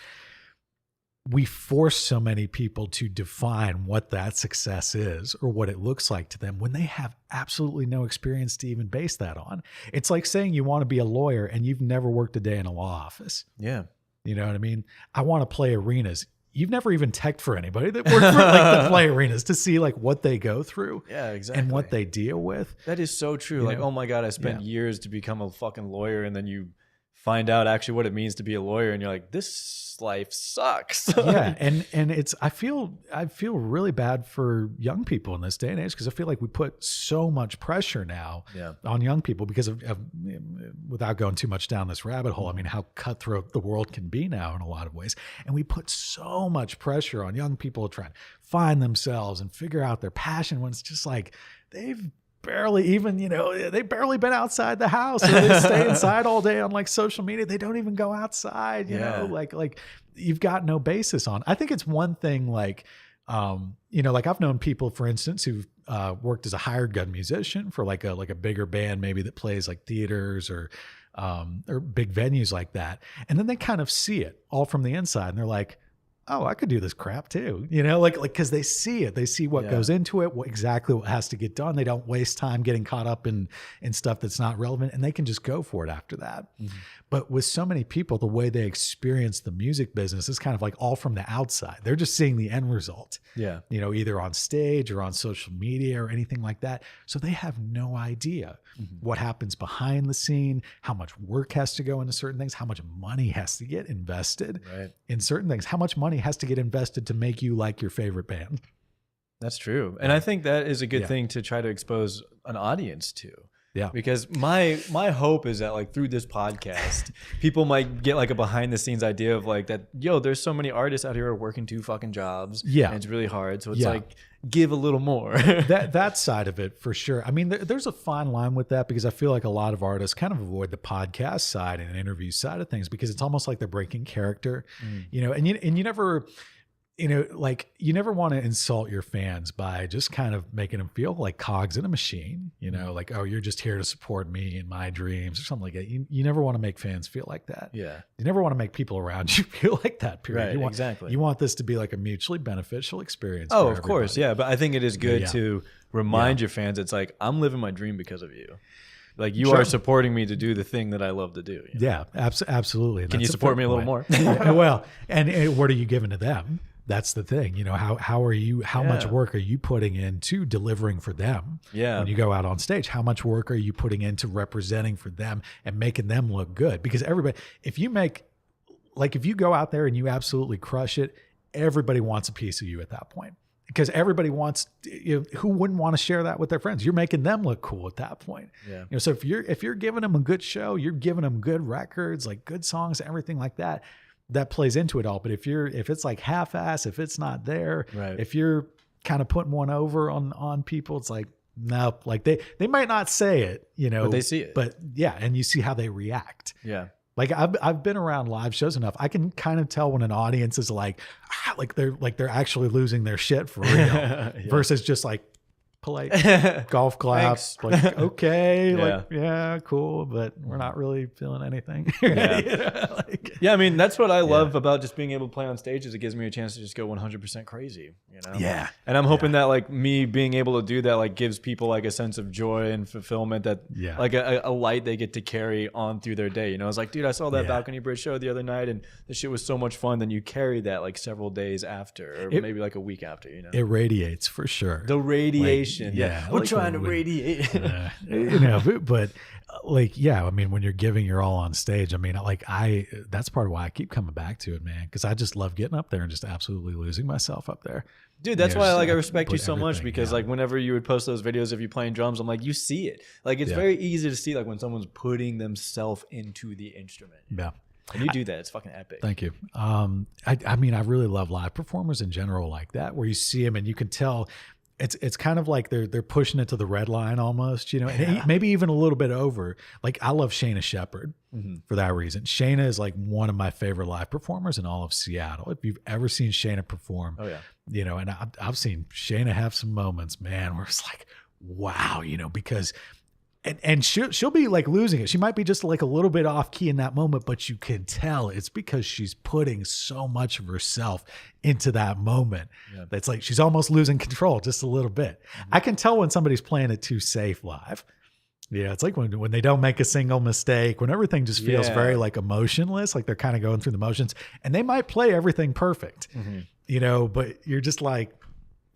we force so many people to define what that success is or what it looks like to them when they have absolutely no experience to even base that on. It's like saying you want to be a lawyer and you've never worked a day in a law office. Yeah. You know what I mean? I want to play arenas. You've never even teched for anybody that worked for like the play arenas to see like what they go through. Yeah, exactly. And what they deal with. That is so true. Like, oh my God, I spent years to become a fucking lawyer, and then you find out actually what it means to be a lawyer, and you're like, this life sucks. Yeah. And it's, I feel really bad for young people in this day and age, because I feel like we put so much pressure now on young people because of, without going too much down this rabbit hole, I mean, how cutthroat the world can be now in a lot of ways. And we put so much pressure on young people to try and find themselves and figure out their passion, when it's just like, they've barely even, you know, they've barely been outside the house, or they stay inside all day on like social media. They don't even go outside, you know, like you've got no basis on. I think it's one thing, like, like I've known people, for instance, who've worked as a hired gun musician for like a bigger band, maybe that plays like theaters or big venues like that. And then they kind of see it all from the inside and they're like, oh, I could do this crap too. Like, cause they see it, they see what goes into it, exactly what has to get done. They don't waste time getting caught up in stuff that's not relevant, and they can just go for it after that. Mm-hmm. But with so many people, the way they experience the music business is kind of like all from the outside. They're just seeing the end result. Yeah. Either on stage or on social media or anything like that. So they have no idea what happens behind the scene, how much work has to go into certain things, how much money has to get invested in certain things, how much money has to get invested to make you like your favorite band. That's true. And I think that is a good thing to try to expose an audience to. Yeah. Because my hope is that like through this podcast, people might get like a behind the scenes idea of like that, there's so many artists out here who are working 2 fucking jobs. Yeah. And it's really hard. So it's like, give a little more. that side of it for sure. I mean, there's a fine line with that, because I feel like a lot of artists kind of avoid the podcast side and interview side of things because it's almost like they're breaking character, and you never, like you never want to insult your fans by just kind of making them feel like cogs in a machine, like, oh, you're just here to support me in my dreams or something like that. You never want to make fans feel like that. Yeah. You never want to make people around you feel like that, period. Right, exactly. You want this to be like a mutually beneficial experience. Oh, of course. Yeah. But I think it is good to remind your fans, it's like, I'm living my dream because of you. Like you are supporting me to do the thing that I love to do. Yeah, absolutely. Can you support me a little more? Well, and what are you giving to them? That's the thing, how much work are you putting into delivering for them? Yeah. When you go out on stage, how much work are you putting into representing for them and making them look good? Because everybody, if you go out there and you absolutely crush it, everybody wants a piece of you at that point. Because everybody wants, who wouldn't want to share that with their friends? You're making them look cool at that point. Yeah. So if you're giving them a good show, you're giving them good records, like good songs, everything like that. That plays into it all. But if it's like half-ass, if it's not there, if you're kind of putting one over on people, it's like, no, like they might not say it, but they see it. But yeah, and you see how they react. Yeah. Like I've been around live shows enough. I can kind of tell when an audience is like they're actually losing their shit for real versus just like polite golf claps. Like, okay, cool, but we're not really feeling anything. I mean, that's what I love about just being able to play on stage, is it gives me a chance to just go 100% crazy, Yeah. And I'm hoping that like me being able to do that like gives people like a sense of joy and fulfillment, that like a light they get to carry on through their day. It's like, dude, I saw that Balcony Bridge show the other night and the shit was so much fun. Then you carry that like several days after, or maybe like a week after, It radiates for sure. The radiation. We're trying to radiate. But like, I mean, when you're giving your all on stage, I mean, like that's part of why I keep coming back to it, man. Because I just love getting up there and just absolutely losing myself up there. Dude, that's why I respect you so much, because like whenever you would post those videos of you playing drums, I'm like, you see it. Like it's very easy to see like when someone's putting themselves into the instrument. Yeah. And you do that. It's fucking epic. Thank you. I mean, I really love live performers in general like that, where you see them and you can tell it's kind of like they're pushing it to the red line almost, and maybe even a little bit over. Like I love Shayna Shepherd for that reason. Shayna is like one of my favorite live performers in all of Seattle. If you've ever seen Shayna perform, and I've seen Shayna have some moments, man, where it's like, wow, because and she'll be like losing it. She might be just like a little bit off key in that moment, but you can tell it's because she's putting so much of herself into that moment. That's like she's almost losing control just a little bit. I can tell when somebody's playing it too safe live. It's like when they don't make a single mistake, when everything just feels very like emotionless, like they're kind of going through the motions, and they might play everything perfect, but you're just like,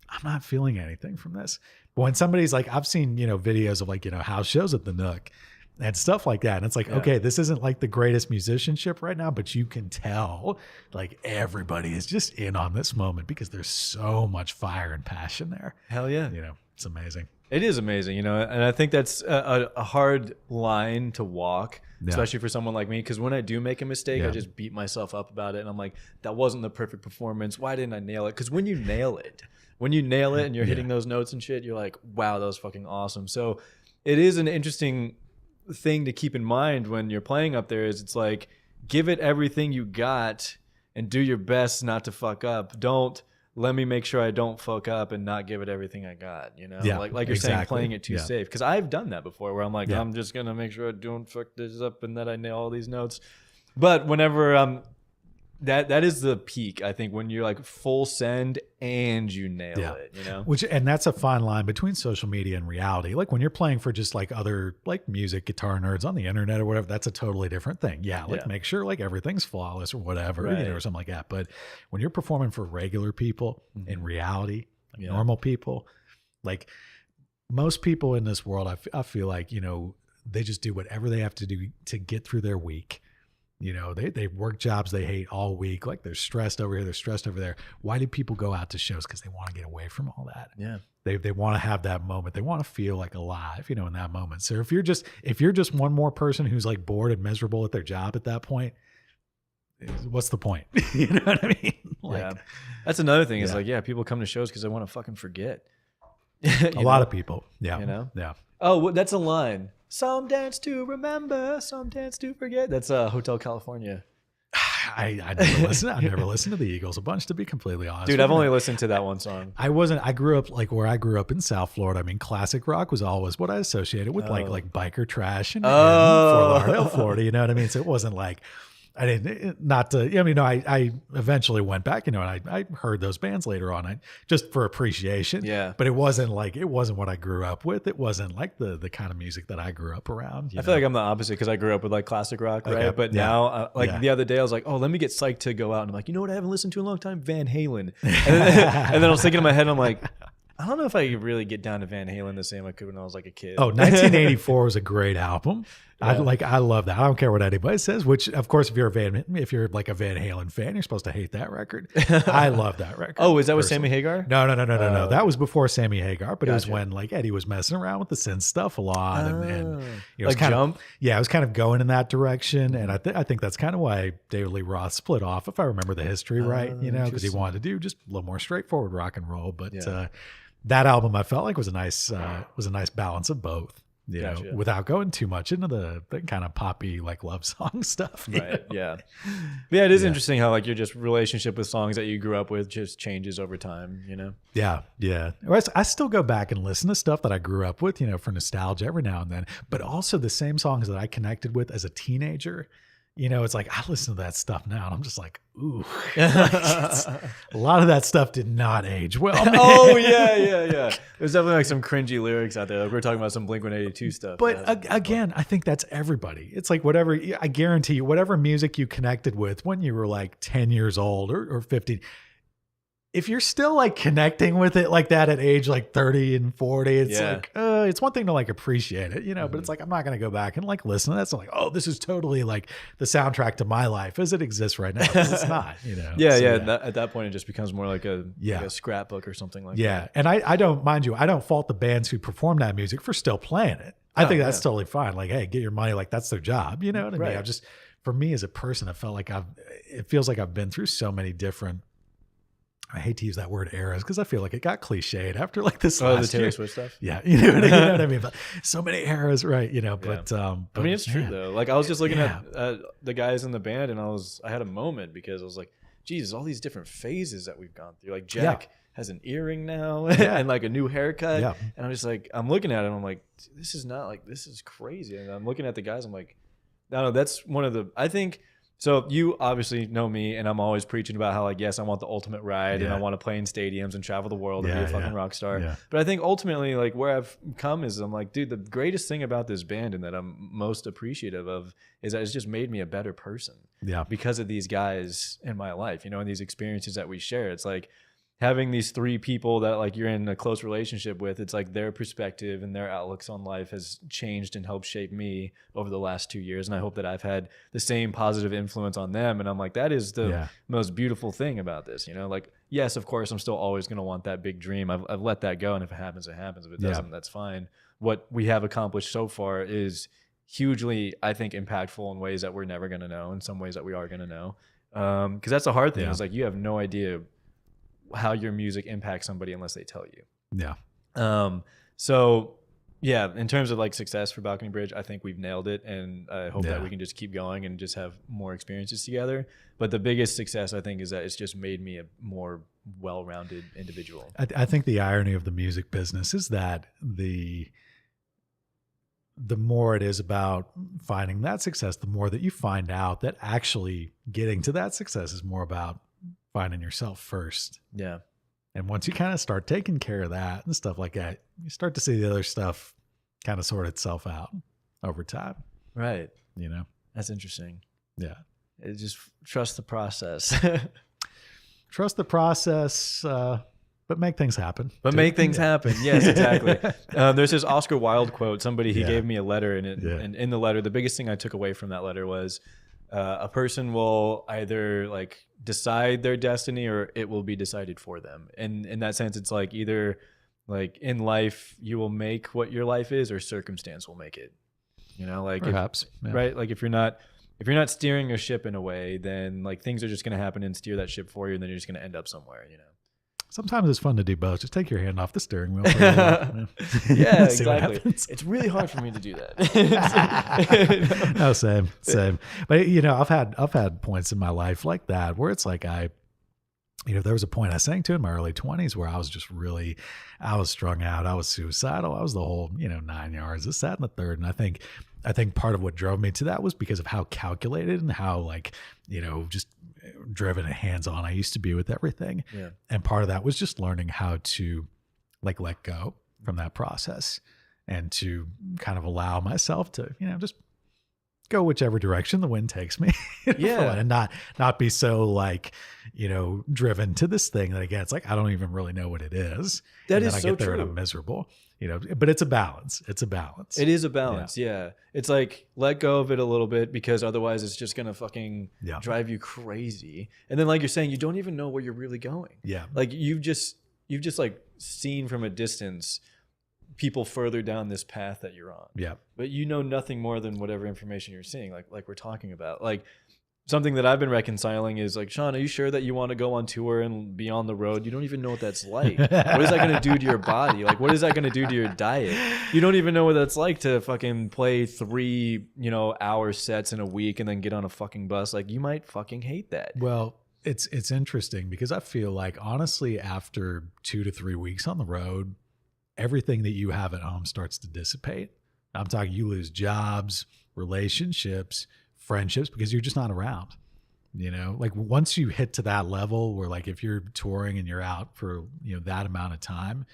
I'm not feeling anything from this. But when somebody's like, I've seen, videos of like, house shows at the Nook and stuff like that. And it's like, okay, this isn't like the greatest musicianship right now, but you can tell like everybody is just in on this moment because there's so much fire and passion there. Hell yeah. It's amazing. It is amazing, and I think that's a hard line to walk, especially for someone like me, because when I do make a mistake, I just beat myself up about it, and I'm like, that wasn't the perfect performance. Why didn't I nail it? Because when you nail it and you're hitting those notes and shit, you're like, wow, that was fucking awesome. So it is an interesting thing to keep in mind when you're playing up there, is it's like, give it everything you got and do your best not to fuck up. Don't let me make sure I don't fuck up and not give it everything I got, you know? Yeah, like you're saying, playing it too safe. Because I've done that before where I'm like, I'm just going to make sure I don't fuck this up and that I nail all these notes. But whenever that is the peak, I think, when you're like full send and you nail it, you know? And that's a fine line between social media and reality. Like when you're playing for just like other like music, guitar nerds on the internet or whatever, that's a totally different thing. Yeah. Like make sure like everything's flawless or whatever, you know, or something like that. But when you're performing for regular people in reality, like normal people, like most people in this world, I feel like, you know, they just do whatever they have to do to get through their week. You know, they work jobs they hate all week. Like they're stressed over here, they're stressed over there. Why do people go out to shows? Because they want to get away from all that. Yeah. They want to have that moment. They want to feel like alive, you know, in that moment. So if you're just one more person who's like bored and miserable at their job at that point, what's the point? You know what I mean? Like, that's another thing is like, people come to shows because they want to fucking forget. A lot of people. Yeah. You know? Yeah. Oh, that's a line. Some dance to remember, some dance to forget. That's Hotel California. I never listened to the Eagles a bunch, to be completely honest. Dude, I've only listened to that one song. I grew up like where I grew up in South Florida. I mean, classic rock was always what I associated with like biker trash and Fort Lauderdale, Florida. You know what I mean? So it wasn't like I eventually went back, you know, and I heard those bands later on, just for appreciation. Yeah. But it wasn't what I grew up with. It wasn't like the kind of music that I grew up around. I feel like I'm the opposite because I grew up with like classic rock, right? Okay. But now, the other day I was like, oh, let me get psyched to go out. And I'm like, you know what I haven't listened to in a long time? Van Halen. And then I was thinking in my head, I'm like, I don't know if I could really get down to Van Halen the same I could when I was like a kid. Oh, 1984 was a great album. Yeah. I love that. I don't care what anybody says, which of course, if you're like a Van Halen fan, you're supposed to hate that record. I love that record. Oh, is that with Sammy Hagar? No. That was before Sammy Hagar, but it was when like Eddie was messing around with the synth stuff a lot. And it was like Jump? It was kind of going in that direction. And I think that's kind of why David Lee Roth split off, if I remember the history right, you know, because he wanted to do just a little more straightforward rock and roll. But that album I felt like was a nice balance of both. You know, without going too much into the kind of poppy like love song stuff. Right. Yeah. It is interesting how like your just relationship with songs that you grew up with just changes over time, you know? Yeah. Yeah. I still go back and listen to stuff that I grew up with, you know, for nostalgia every now and then, but also the same songs that I connected with as a teenager. You know, it's like I listen to that stuff now and I'm just like, ooh. A lot of that stuff did not age well, man. Oh, yeah. There's definitely like some cringy lyrics out there. Like we're talking about some Blink-182 stuff. But again, I think that's everybody. It's like I guarantee you, whatever music you connected with when you were like 10 years old or 15, if you're still like connecting with it like that at age like 30 and 40, it's like, it's one thing to like appreciate it, you know, but it's like, I'm not going to go back and like listen to that. It's like, oh, this is totally like the soundtrack to my life as it exists right now. It's not, you know? At that point, it just becomes more like a scrapbook or something like that. Yeah. And I don't fault the bands who perform that music for still playing it. I think that's totally fine. Like, hey, get your money. Like that's their job. You know what I mean? Right. For me as a person, I felt like it feels like I've been through so many different, I hate to use that word eras because I feel like it got cliched after like this last the Taylor Swift stuff. Yeah, you know what I mean. But so many eras, right? You know, but I mean, it's true though. Like I was just looking at the guys in the band, and I had a moment because I was like, Jesus, all these different phases that we've gone through. Like Jack has an earring now and like a new haircut, and I'm just like, I'm looking at it, and I'm like, this is crazy. And I'm looking at the guys, I'm like, no, that's one of the, I think. So you obviously know me, and I'm always preaching about how like, yes, I want the ultimate ride and I want to play in stadiums and travel the world and be a fucking rock star. Yeah. But I think ultimately like where I've come is I'm like, dude, the greatest thing about this band and that I'm most appreciative of is that it's just made me a better person. Yeah. Because of these guys in my life, you know, and these experiences that we share. It's like having these three people that like you're in a close relationship with, it's like their perspective and their outlooks on life has changed and helped shape me over the last 2 years. And I hope that I've had the same positive influence on them. And I'm like, that is the most beautiful thing about this, you know, like, yes, of course, I'm still always going to want that big dream. I've let that go. And if it happens, it happens. If it doesn't, that's fine. What we have accomplished so far is hugely, I think, impactful in ways that we're never going to know, in some ways that we are going to know. Cause that's the hard thing. It's like, you have no idea how your music impacts somebody unless they tell you. Yeah. So Yeah, in terms of like success for Balcony Bridge, I think we've nailed it, and I hope that we can just keep going and just have more experiences together. But the biggest success, I think, is that it's just made me a more well-rounded individual. I think the irony of the music business is that the more it is about finding that success, the more that you find out that actually getting to that success is more about finding yourself first. Yeah. And once you kind of start taking care of that and stuff like that, you start to see the other stuff kind of sort itself out over time. Right. You know? That's interesting. Yeah. Just trust the process. Trust the process, but make things happen. But make things happen. Yes, exactly. There's this Oscar Wilde quote. He gave me a letter, and in the letter, the biggest thing I took away from that letter was a person will either like decide their destiny or it will be decided for them. And in that sense, it's like either like in life you will make what your life is, or circumstance will make it. You know, like perhaps, right? Like if you're not steering your ship in a way, then like things are just going to happen and steer that ship for you, and then you're just going to end up somewhere. You know. Sometimes it's fun to do both. Just take your hand off the steering wheel. Yeah, exactly. It's really hard for me to do that. No, same. But you know, I've had points in my life like that where it's like there was a point I sang to in my early 20s where I was strung out. I was suicidal. I was the whole, 9 yards, this, that, and the third. And I think part of what drove me to that was because of how calculated and how just driven and hands-on I used to be with everything. Yeah. And part of that was just learning how to let go from that process and to kind of allow myself to, just go whichever direction the wind takes me. Yeah. And not be so driven to this thing that again, it's like, I don't even really know what it is. That and is then I so get there true. and I'm miserable, but it's a balance. It is a balance. Yeah. It's like, let go of it a little bit because otherwise it's just going to fucking drive you crazy. And then like you're saying, you don't even know where you're really going. Yeah. Like you've just like seen from a distance people further down this path that you're on. Yeah. But you know nothing more than whatever information you're seeing, like we're talking about. Like something that I've been reconciling is like, Sean, are you sure that you want to go on tour and be on the road? You don't even know what that's like. What is that going to do to your body? Like, what is that going to do to your diet? You don't even know what that's like to fucking play 3, hour sets in a week and then get on a fucking bus. Like you might fucking hate that. Well, it's interesting because I feel like honestly, after 2 to 3 weeks on the road, everything that you have at home starts to dissipate. I'm talking, you lose jobs, relationships, friendships, because you're just not around, like once you hit to that level where like, if you're touring and you're out for, that amount of time,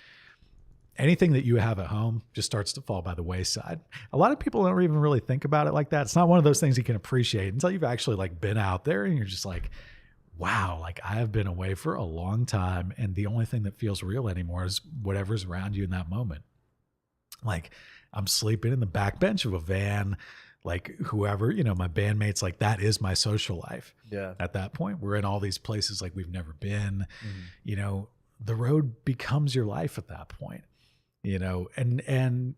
anything that you have at home just starts to fall by the wayside. A lot of people don't even really think about it like that. It's not one of those things you can appreciate until you've actually like been out there and you're just like, wow, like I have been away for a long time. And the only thing that feels real anymore is whatever's around you in that moment. Like I'm sleeping in the back bench of a van, like whoever, my bandmates, like that is my social life. Yeah. At that point, we're in all these places like we've never been, the road becomes your life at that point, and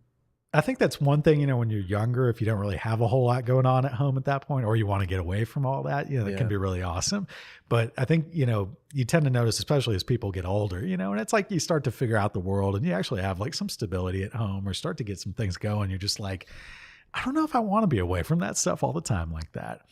I think that's one thing, when you're younger, if you don't really have a whole lot going on at home at that point, or you want to get away from all that, that can be really awesome. But I think, you tend to notice, especially as people get older, and it's like you start to figure out the world and you actually have like some stability at home or start to get some things going. You're just like, I don't know if I want to be away from that stuff all the time like that.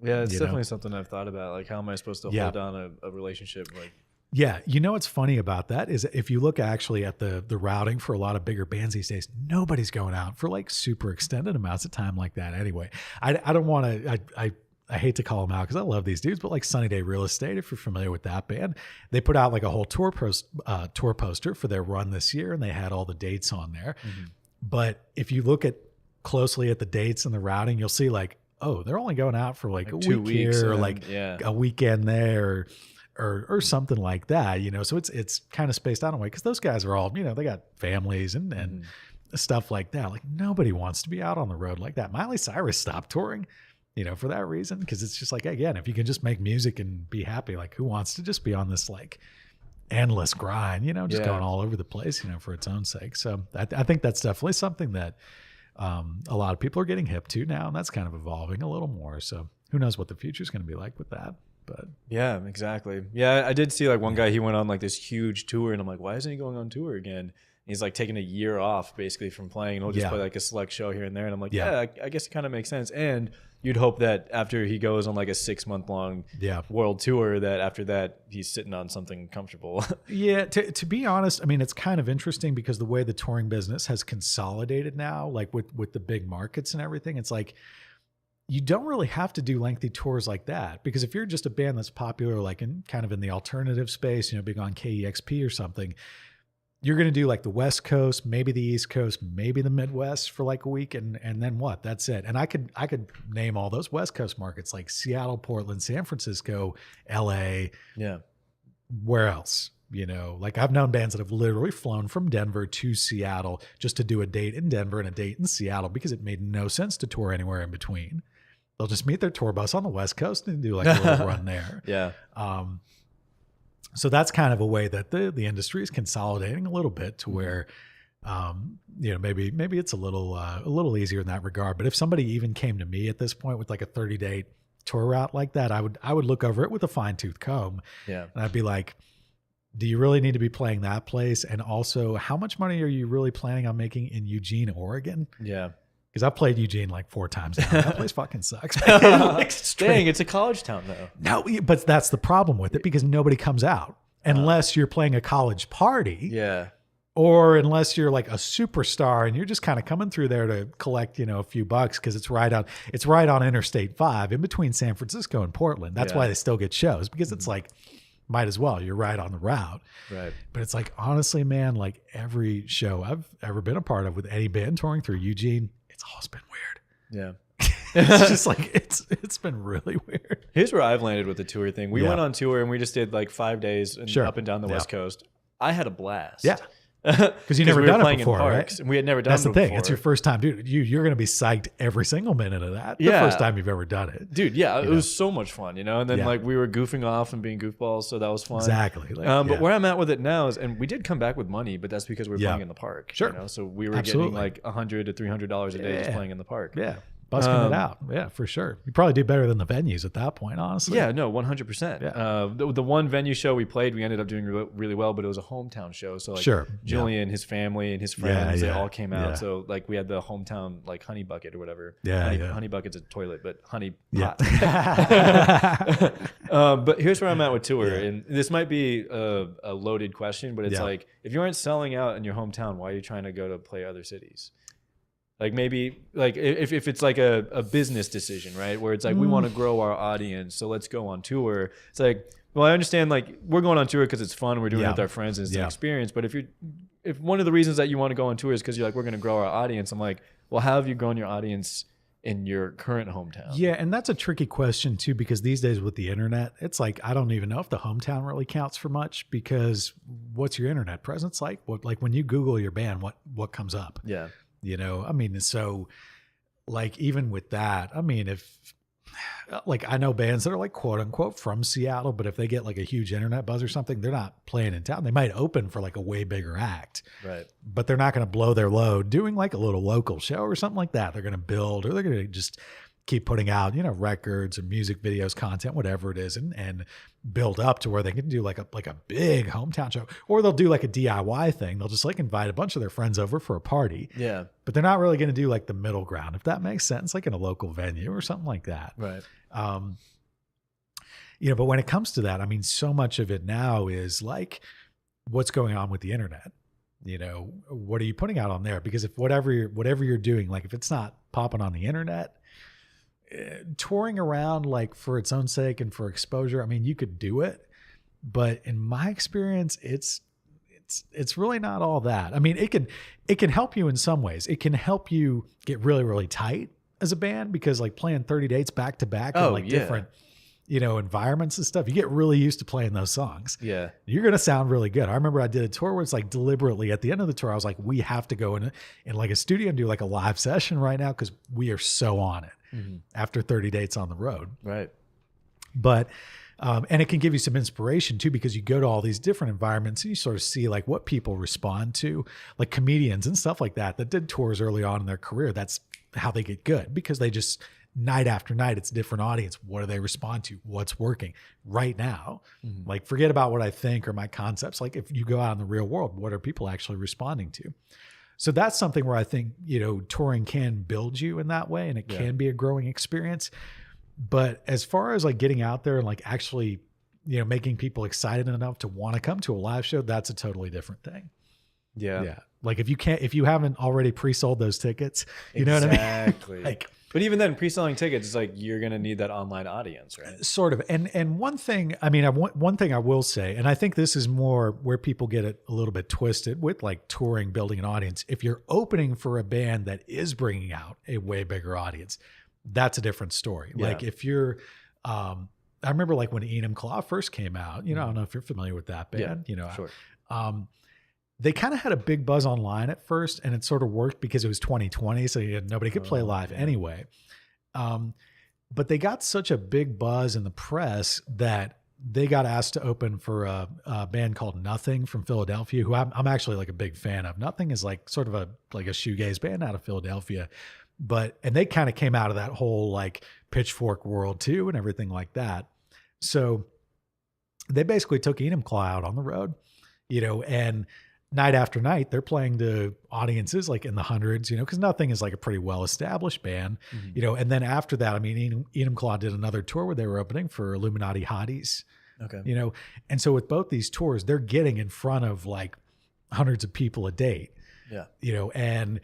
Yeah, it's definitely something I've thought about. Like, how am I supposed to hold down a relationship? Like, yeah, what's funny about that is if you look actually at the routing for a lot of bigger bands these days, nobody's going out for like super extended amounts of time like that anyway. I don't want to, I hate to call them out because I love these dudes, but like Sunny Day Real Estate, if you're familiar with that band, they put out like a whole tour poster for their run this year, and they had all the dates on there. Mm-hmm. But if you look closely at the dates and the routing, you'll see like, oh, they're only going out for like a 2 week weeks here, or like a weekend there, or something like that, So it's kind of spaced out in a way because those guys are all, they got families and stuff like that. Like nobody wants to be out on the road like that. Miley Cyrus stopped touring, for that reason, because it's just like, again, if you can just make music and be happy, like who wants to just be on this like endless grind, just going all over the place, for its own sake. So I think that's definitely something that a lot of people are getting hip to now, and that's kind of evolving a little more. So who knows what the future is going to be like with that. But yeah, exactly. Yeah, I did see like one guy, he went on like this huge tour, and I'm like, why isn't he going on tour again? He's like taking a year off basically from playing, and he'll just play like a select show here and there. And I'm like, I guess it kind of makes sense. And you'd hope that after he goes on like a 6-month long world tour, that after that he's sitting on something comfortable. To be honest, I mean, it's kind of interesting because the way the touring business has consolidated now, like with the big markets and everything, it's like you don't really have to do lengthy tours like that, because if you're just a band that's popular, like in kind of in the alternative space, big on KEXP or something, you're going to do like the West Coast, maybe the East Coast, maybe the Midwest for like a week. And then what? That's it. And I could name all those West Coast markets like Seattle, Portland, San Francisco, LA. Yeah. Where else? Like I've known bands that have literally flown from Denver to Seattle just to do a date in Denver and a date in Seattle because it made no sense to tour anywhere in between. They'll just meet their tour bus on the West Coast and do like a little run there. Yeah. So that's kind of a way that the industry is consolidating a little bit to where, maybe it's a little easier in that regard. But if somebody even came to me at this point with like a 30-day tour route like that, I would look over it with a fine-tooth comb. Yeah. And I'd be like, do you really need to be playing that place? And also, how much money are you really planning on making in Eugene, Oregon? Yeah. Because I've played Eugene like 4 times now. That place fucking sucks. Dang, it's a college town though. No, but that's the problem with it, because nobody comes out unless you're playing a college party. Yeah. Or unless you're like a superstar and you're just kind of coming through there to collect, a few bucks, because it's right on Interstate 5 in between San Francisco and Portland. That's why they still get shows, because it's like, might as well, you're right on the route. Right. But it's like, honestly, man, like every show I've ever been a part of with any band touring through Eugene, it's always been weird. Yeah. It's just like, it's been really weird. Here's where I've landed with the tour thing. We went on tour and we just did like 5 days up and down the West Coast. I had a blast. Yeah. Because you never done it before, right? And we had never done it before. That's the thing. It's your first time, dude. You're going to be psyched every single minute of that. The first time you've ever done it. Dude, it was so much fun, And then like we were goofing off and being goofballs, so that was fun. Exactly. But where I'm at with it now is, and we did come back with money, but that's because we were playing in the park. Sure. So we were getting like $100 to $300 a day just playing in the park. Yeah. Busting it out. Yeah, for sure. You probably do better than the venues at that point, honestly. Yeah, no, 100%. Yeah. The one venue show we played, we ended up doing really well, but it was a hometown show. So like Julian, his family, and his friends, they all came out. So like we had the hometown like honey bucket or whatever. Honey bucket's a toilet, but honey pot. But here's where I'm at with tour. And this might be a loaded question, but it's like, if you aren't selling out in your hometown, why are you trying to go to play other cities? Like maybe like if it's like a business decision, right? Where it's like, we want to grow our audience, so let's go on tour. It's like, well, I understand like we're going on tour because it's fun. We're doing it with our friends and it's an experience. But if one of the reasons that you want to go on tour is because you're like, we're going to grow our audience, I'm like, well, how have you grown your audience in your current hometown? Yeah, and that's a tricky question too, because these days with the internet, it's like, I don't even know if the hometown really counts for much, because what's your internet presence like? Like when you Google your band, what comes up? Yeah. I mean, so like even with that, I mean, if like I know bands that are like quote unquote from Seattle, but if they get like a huge internet buzz or something, they're not playing in town. They might open for like a way bigger act, right? But they're not going to blow their load doing like a little local show or something like that. They're going to build, or they're going to just keep putting out, records or music videos, content, whatever it is, and build up to where they can do like a big hometown show, or they'll do like a DIY thing. They'll just like invite a bunch of their friends over for a party. Yeah. But they're not really going to do like the middle ground, if that makes sense, like in a local venue or something like that. Right. But when it comes to that, I mean, so much of it now is like, what's going on with the internet? What are you putting out on there? Because if whatever you're doing, like if it's not popping on the internet, touring around like for its own sake and for exposure, I mean, you could do it, but in my experience, it's really not all that. I mean, it can help you in some ways. It can help you get really, really tight as a band, because like playing 30 dates back to back in like different, environments and stuff, you get really used to playing those songs. Yeah. You're going to sound really good. I remember I did a tour where it's like deliberately at the end of the tour, I was like, we have to go in like a studio and do like a live session right now, because we are so on it after 30 dates on the road. Right. But, and it can give you some inspiration too, because you go to all these different environments and you sort of see like what people respond to, like comedians and stuff like that did tours early on in their career. That's how they get good, because they just night after night, it's a different audience. What do they respond to? What's working right now? Mm-hmm. Like, forget about what I think or my concepts. Like, if you go out in the real world, what are people actually responding to? So that's something where I think, touring can build you in that way, and it can be a growing experience. But as far as like getting out there and like actually, making people excited enough to want to come to a live show, that's a totally different thing. Yeah. Yeah. Like if you haven't already pre-sold those tickets, you know what I mean? Exactly. Like, but even then, pre-selling tickets is like, you're going to need that online audience, right? Sort of. And one thing, one thing I will say, and I think this is more where people get it a little bit twisted with like touring, building an audience. If you're opening for a band that is bringing out a way bigger audience, that's a different story. Yeah. Like if you're, I remember like when Enum first came out, I don't know if you're familiar with that band, Sure. They kind of had a big buzz online at first, and it sort of worked because it was 2020, so nobody could play live anyway. But they got such a big buzz in the press that they got asked to open for a band called Nothing from Philadelphia, who I'm actually like a big fan of. Nothing is like sort of a shoegaze band out of Philadelphia, and they kind of came out of that whole like Pitchfork world too and everything like that. So they basically took Enum out on the road, and night after night, they're playing to audiences like in the hundreds, because Nothing is like a pretty well-established band, and then after that, Enum did another tour where they were opening for Illuminati Hotties, okay, and so with both these tours, they're getting in front of like hundreds of people a date, and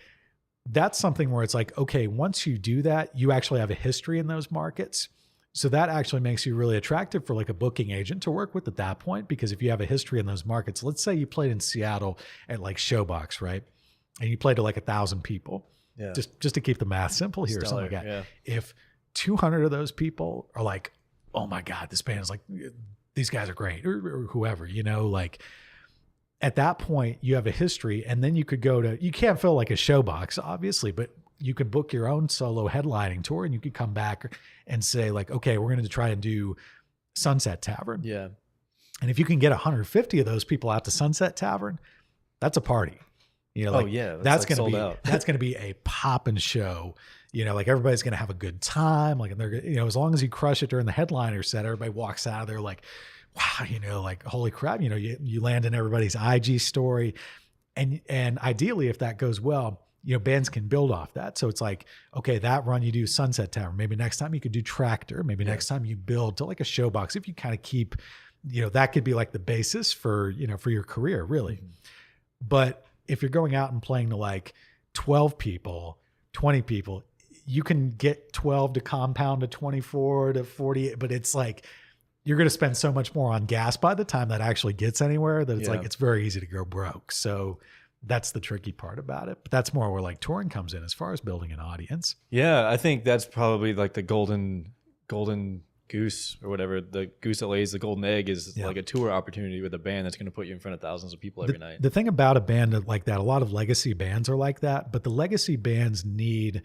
that's something where it's like, okay, once you do that, you actually have a history in those markets. So that actually makes you really attractive for like a booking agent to work with at that point, because if you have a history in those markets, let's say you played in Seattle at like Showbox, right? And you played to like 1,000 people, just to keep the math simple here, something like that. Yeah. If 200 of those people are like, oh my God, this band is like, these guys are great, or whoever, like at that point you have a history, and then you could you can't fill like a Showbox, obviously, but you could book your own solo headlining tour, and you could come back and say like, okay, we're going to try and do Sunset Tavern. Yeah. And if you can get 150 of those people out to Sunset Tavern, that's a party. That's like going to be, that's going to be a poppin' show. Like everybody's going to have a good time. Like, and they're, as long as you crush it during the headliner set, everybody walks out of there like, wow, like, holy crap, you land in everybody's IG story. And ideally, if that goes well, bands can build off that. So it's like, okay, that run you do Sunset Tavern. Maybe next time you could do Tractor. Maybe next time you build to like a Showbox. If you kind of keep, that could be like the basis for, for your career, really. Mm-hmm. But if you're going out and playing to like 12 people, 20 people, you can get 12 to compound to 24 to 40, but it's like, you're going to spend so much more on gas by the time that actually gets anywhere that it's like, it's very easy to go broke. So that's the tricky part about it. But that's more where like touring comes in as far as building an audience. Yeah, I think that's probably like the golden goose or whatever. The goose that lays the golden egg is like a tour opportunity with a band that's going to put you in front of thousands of people every night. The thing about a band like that, a lot of legacy bands are like that, but the legacy bands need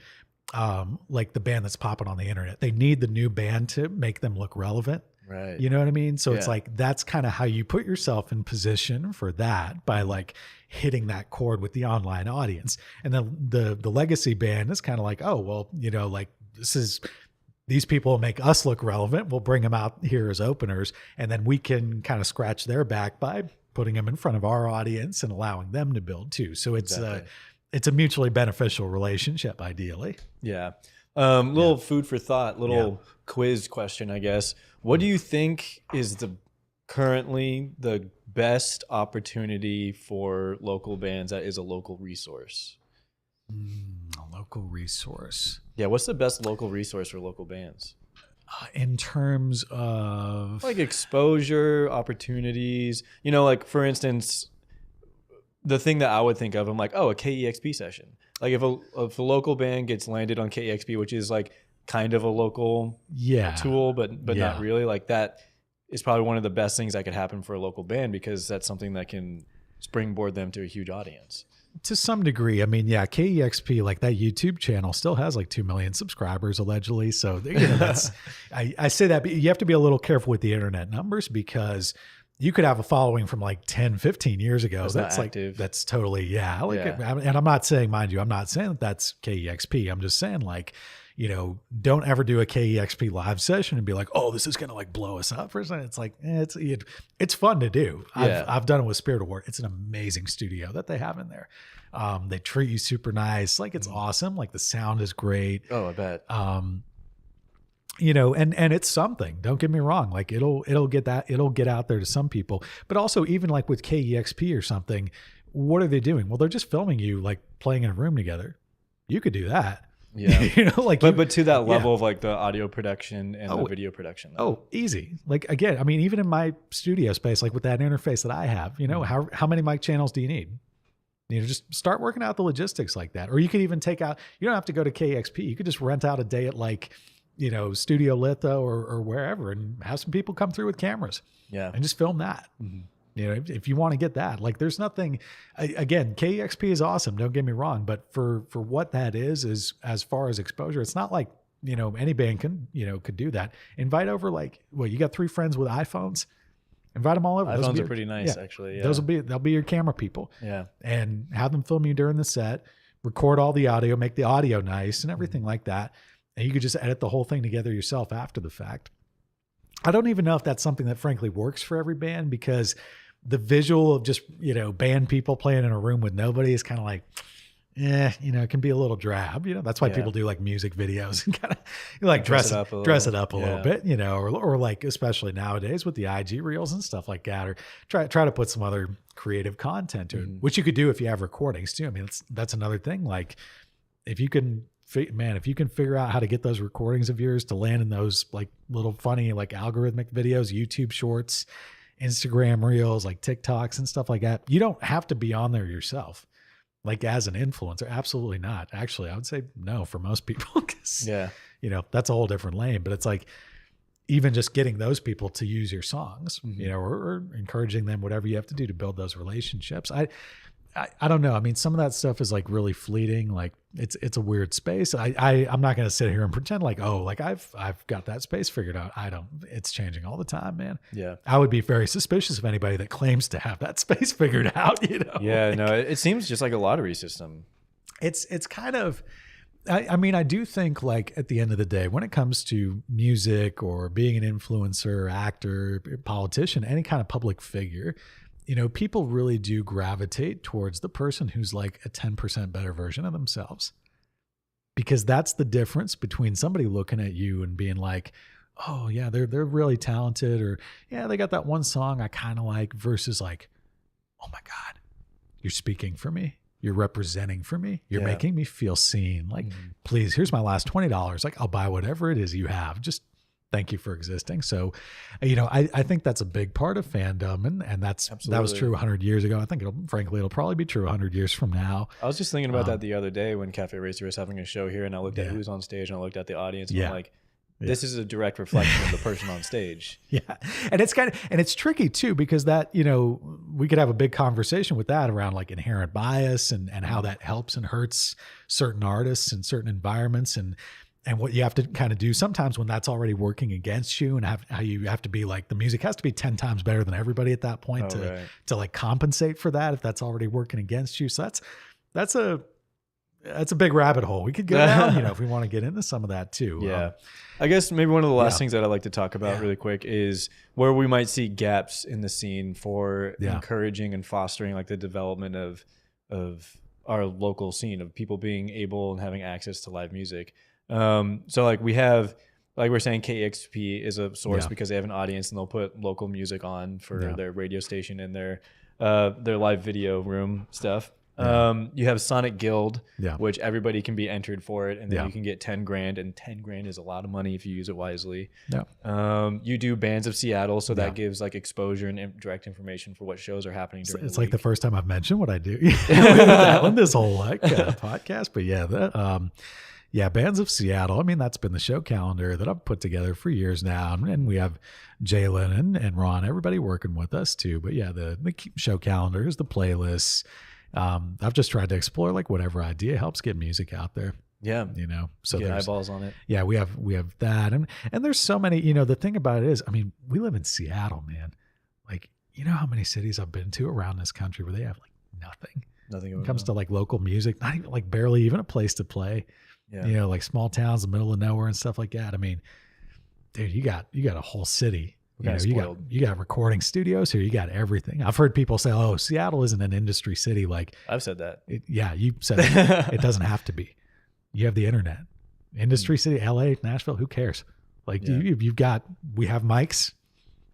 like the band that's popping on the internet. They need the new band to make them look relevant. Right. You know what I mean? So it's like, that's kind of how you put yourself in position for that, by like hitting that chord with the online audience. And then the legacy band is kind of like, oh, well, like these people will make us look relevant. We'll bring them out here as openers, and then we can kind of scratch their back by putting them in front of our audience and allowing them to build too. So it's it's a mutually beneficial relationship, ideally. Yeah. Little food for thought, little quiz question, I guess. What do you think is currently the best opportunity for local bands that is a local resource? A local resource. Yeah, what's the best local resource for local bands? In terms of like exposure, opportunities, like for instance, the thing that I would think of, I'm like, oh, a KEXP session. Like if a local band gets landed on KEXP, which is like kind of a local tool, but not really, like that is probably one of the best things that could happen for a local band, because that's something that can springboard them to a huge audience. To some degree. KEXP, like that YouTube channel still has like 2 million subscribers allegedly. So that's, I say that, but you have to be a little careful with the internet numbers, because you could have a following from like 10, 15 years ago. That's like active. That's totally, yeah. And I'm not saying, mind you, I'm not saying that that's KEXP. I'm just saying like, don't ever do a KEXP live session and be like, oh, this is going to like blow us up or something. It's like, it's fun to do. I've done it with Spirit Award. It's an amazing studio that they have in there. They treat you super nice. Like it's awesome. Like the sound is great. Oh, I bet. And it's something, don't get me wrong. Like it'll get out there to some people, but also even like with KEXP or something, what are they doing? Well, they're just filming you like playing in a room together. You could do that. Yeah. But to that level of like the audio production and the video production. Oh, easy. Like, again, I mean, even in my studio space, like with that interface that I have, how many mic channels do you need? Just start working out the logistics like that. Or you could even take out, you don't have to go to KXP. You could just rent out a day at like, Studio Litho or wherever and have some people come through with cameras. Yeah. And just film that. Mm-hmm. If you want to get that, like there's nothing, again, KEXP is awesome. Don't get me wrong. But for what that is as far as exposure, it's not like, any band could do that. Invite over you got 3 friends with iPhones, invite them all over. iPhones are pretty nice actually. Yeah. They'll be your camera people. Yeah. And have them film you during the set, record all the audio, make the audio nice and everything like that. And you could just edit the whole thing together yourself after the fact. I don't even know if that's something that frankly works for every band, because the visual of just, band people playing in a room with nobody is kind of like, it can be a little drab. That's why people do like music videos and kind of like dress it up a little bit, or like, especially nowadays with the IG reels and stuff like that, or try to put some other creative content to it, which you could do if you have recordings too. I mean, that's another thing. Like if you can figure out how to get those recordings of yours to land in those like little funny, like algorithmic videos, YouTube shorts, Instagram reels, like TikToks and stuff like that. You don't have to be on there yourself, like as an influencer. Absolutely not. Actually, I would say no for most people. That's a whole different lane. But it's like even just getting those people to use your songs, or encouraging them, whatever you have to do to build those relationships. I don't know. I mean, some of that stuff is like really fleeting. Like it's a weird space. I'm not going to sit here and pretend like, I've got that space figured out. I don't. It's changing all the time, man. Yeah. I would be very suspicious of anybody that claims to have that space figured out. Yeah. No. It seems just like a lottery system. It's kind of. I mean, I do think like at the end of the day, when it comes to music or being an influencer, actor, politician, any kind of public figure, people really do gravitate towards the person who's like a 10% better version of themselves, because that's the difference between somebody looking at you and being like, oh yeah, they're really talented, or yeah, they got that one song I kind of like, versus like, oh my God, you're speaking for me. You're representing for me. You're making me feel seen. Like, please, here's my last $20. Like, I'll buy whatever it is you have. Just thank you for existing. So, I think that's a big part of fandom, and that was true 100 years ago. I think it'll probably be true 100 years from now. I was just thinking about that the other day when Cafe Racer was having a show here, and I looked at who's on stage, and I looked at the audience, and I'm like, this is a direct reflection of the person on stage. Yeah. And it's tricky too, because that, we could have a big conversation with that around like inherent bias and how that helps and hurts certain artists in certain environments, and what you have to kind of do sometimes when that's already working against you, and how you have to be like, the music has to be 10 times better than everybody at that point to like compensate for that if that's already working against you. So that's a big rabbit hole. We could go down, if we want to get into some of that too. Yeah. I guess maybe one of the last things that I'd like to talk about really quick is where we might see gaps in the scene for encouraging and fostering like the development of our local scene, of people being able and having access to live music. So like we have, like we're saying, KXP is a source because they have an audience and they'll put local music on for their radio station and their live video room stuff. You have Sonic Guild, which everybody can be entered for it, and then you can get $10,000, and $10,000 is a lot of money if you use it wisely. You do Bands of Seattle, so that gives like exposure and direct information for what shows are happening during the week. It's like the first time I've mentioned what I do that one this whole podcast, but Bands of Seattle. I mean, that's been the show calendar that I've put together for years now, and we have Jalen and Ron, everybody working with us too. But the show calendars, the playlists. I've just tried to explore like whatever idea helps get music out there. Yeah. So get eyeballs on it. Yeah, we have that. And there's so many, the thing about it is, I mean, we live in Seattle, man. Like, you know how many cities I've been to around this country where they have like nothing. Nothing. When it comes to like local music, not even like barely even a place to play. Yeah. You know, like small towns in the middle of nowhere and stuff like that. I mean, dude, you got a whole city. You got recording studios here. You got everything. I've heard people say, "Oh, Seattle isn't an industry city." Like I've said that. You said it. It doesn't have to be. You have the internet. Industry city, LA, Nashville. Who cares? Like we have mics.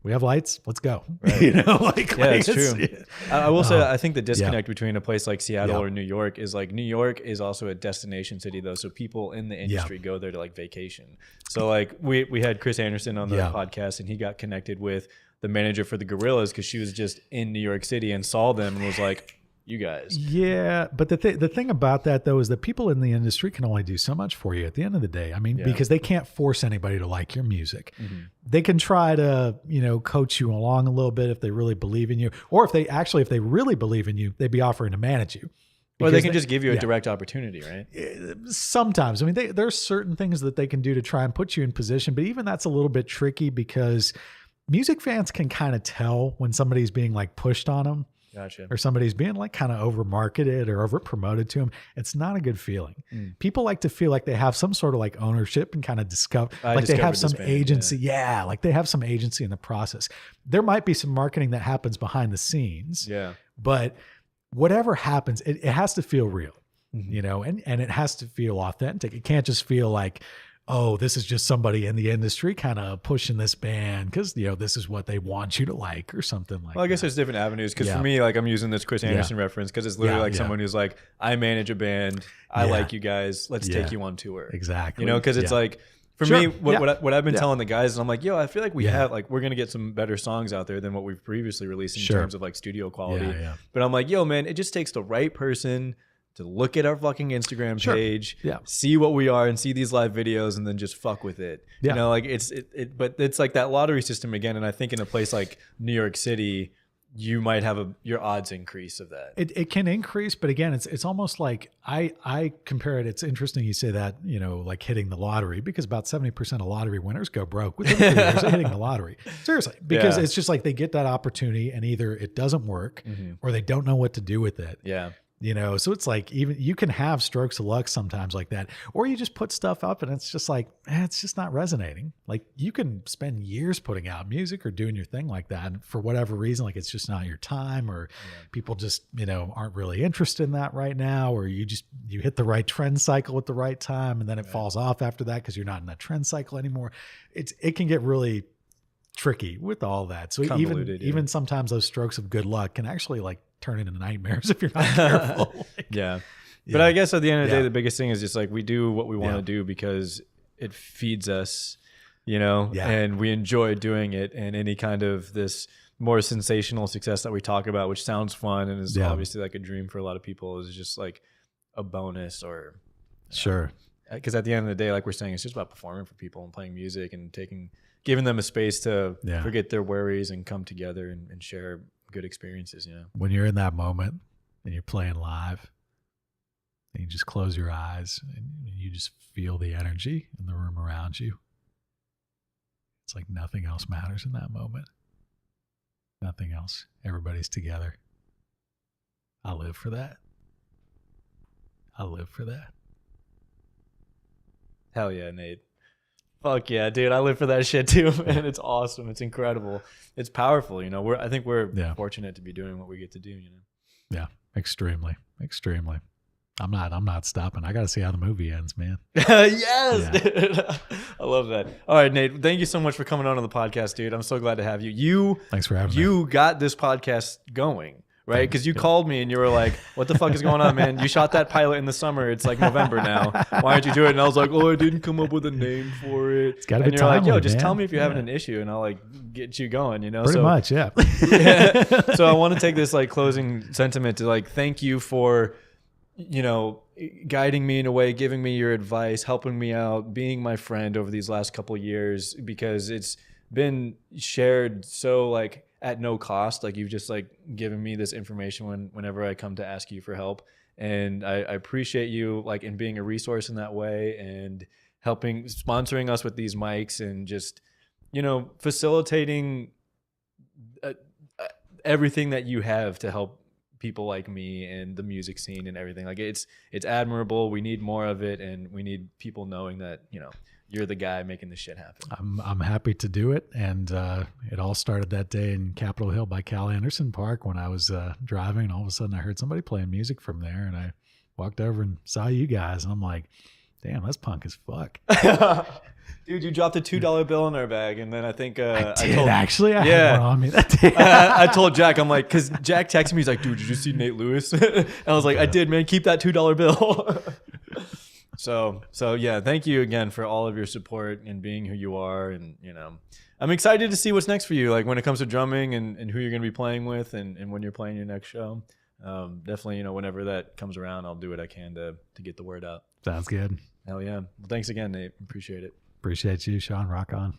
We have lights. Let's go. Right. It's true. I will say, I think the disconnect between a place like Seattle or New York is like New York is also a destination city though. So people in the industry go there to like vacation. So like we had Chris Anderson on the podcast and he got connected with the manager for the Gorillas because she was just in New York City and saw them and was like, you guys. Yeah. But the thing about that though is that people in the industry can only do so much for you at the end of the day. I mean, because they can't force anybody to like your music. Mm-hmm. They can try to, coach you along a little bit if they really believe in you, or if they really believe in you, they'd be offering to manage you. Or they can just give you a direct opportunity, right? Sometimes. I mean, there's certain things that they can do to try and put you in position, but even that's a little bit tricky because music fans can kind of tell when somebody's being like pushed on them. Gotcha. Or somebody's being like kind of over marketed or over promoted to them. It's not a good feeling. People like to feel like they have some sort of like ownership and kind of like they have some agency. Yeah. Like they have some agency in the process. There might be some marketing that happens behind the scenes. Yeah. But whatever happens, it has to feel real, and it has to feel authentic. It can't just feel like, oh, this is just somebody in the industry kind of pushing this band because, this is what they want you to like or something like that. Well, I guess there's different avenues because for me, like I'm using this Chris Anderson reference because it's literally like someone who's like, I manage a band. I like you guys. Let's take you on tour. Exactly. Because it's like, for me, what I've been telling the guys is I'm like, I feel like we have like, we're going to get some better songs out there than what we've previously released in terms of like studio quality. But I'm like, man, it just takes the right person to look at our fucking Instagram page, see what we are and see these live videos and then just fuck with it. But it's like that lottery system again. And I think in a place like New York City, you might have your odds increase of that. It can increase, but again, it's almost like I compare it. It's interesting you say that, like hitting the lottery because about 70% of lottery winners go broke within 3 years of hitting the lottery. Seriously, because it's just like they get that opportunity and either it doesn't work or they don't know what to do with it. Yeah. So it's like even you can have strokes of luck sometimes like that, or you just put stuff up and it's just like, it's just not resonating. Like you can spend years putting out music or doing your thing like that. And for whatever reason, like it's just not your time or people just, aren't really interested in that right now. Or you hit the right trend cycle at the right time. And then it falls off after that because you're not in that trend cycle anymore. It can get really tricky with all that. So even sometimes those strokes of good luck can actually like turn into nightmares if you're not careful. But I guess at the end of the day, the biggest thing is just like we do what we want to do because it feeds us, and we enjoy doing it. And any kind of this more sensational success that we talk about, which sounds fun and is obviously like a dream for a lot of people, is just like a bonus or because at the end of the day, like we're saying, it's just about performing for people and playing music and giving them a space to forget their worries and come together and share good experiences. When you're in that moment and you're playing live and you just close your eyes and you just feel the energy in the room around you, it's like nothing else matters in that moment. Nothing else. Everybody's together. I live for that. Hell yeah, Nate. Fuck yeah, dude. I live for that shit too, man. It's awesome. It's incredible. It's powerful. I think we're fortunate to be doing what we get to do, Yeah, extremely. I'm not stopping. I got to see how the movie ends, man. Yes, dude. I love that. All right, Nate. Thank you so much for coming on the podcast, dude. I'm so glad to have you. Thanks for having me. You got this podcast going. Right? Because you called me and you were like, what the fuck is going on, man? You shot that pilot in the summer. It's like November now. Why aren't you doing it? And I was like, I didn't come up with a name for it. It's got to be timely, like, just tell me if you're having an issue and I'll like get you going, Pretty much, yeah. So I want to take this like closing sentiment to like thank you for, guiding me in a way, giving me your advice, helping me out, being my friend over these last couple of years because it's been shared so like at no cost. Like you've just like given me this information whenever I come to ask you for help. And I appreciate you like in being a resource in that way and sponsoring us with these mics and just, facilitating everything that you have to help people like me and the music scene and everything. Like it's admirable. We need more of it, and we need people knowing that, you know, you're the guy making this shit happen. I'm happy to do it. And it all started that day in Capitol Hill by Cal Anderson Park when I was driving, and all of a sudden I heard somebody playing music from there, and I walked over and saw you guys, and I'm like, damn, that's punk as fuck. Dude, you dropped a $2 bill in our bag, and then I think I had one on me that day. I told Jack, I'm like, because Jack texted me, he's like, dude, did you see Nate Lewis? And I was like, I did, man. Keep that $2 bill. So yeah, thank you again for all of your support and being who you are, and you know, I'm excited to see what's next for you, like when it comes to drumming and who you're going to be playing with, and when you're playing your next show. Definitely, you know, whenever that comes around, I'll do what I can to get the word out. Sounds good. Hell yeah. Well, thanks again, Nate. Appreciate it. Appreciate you, Sean. Rock on.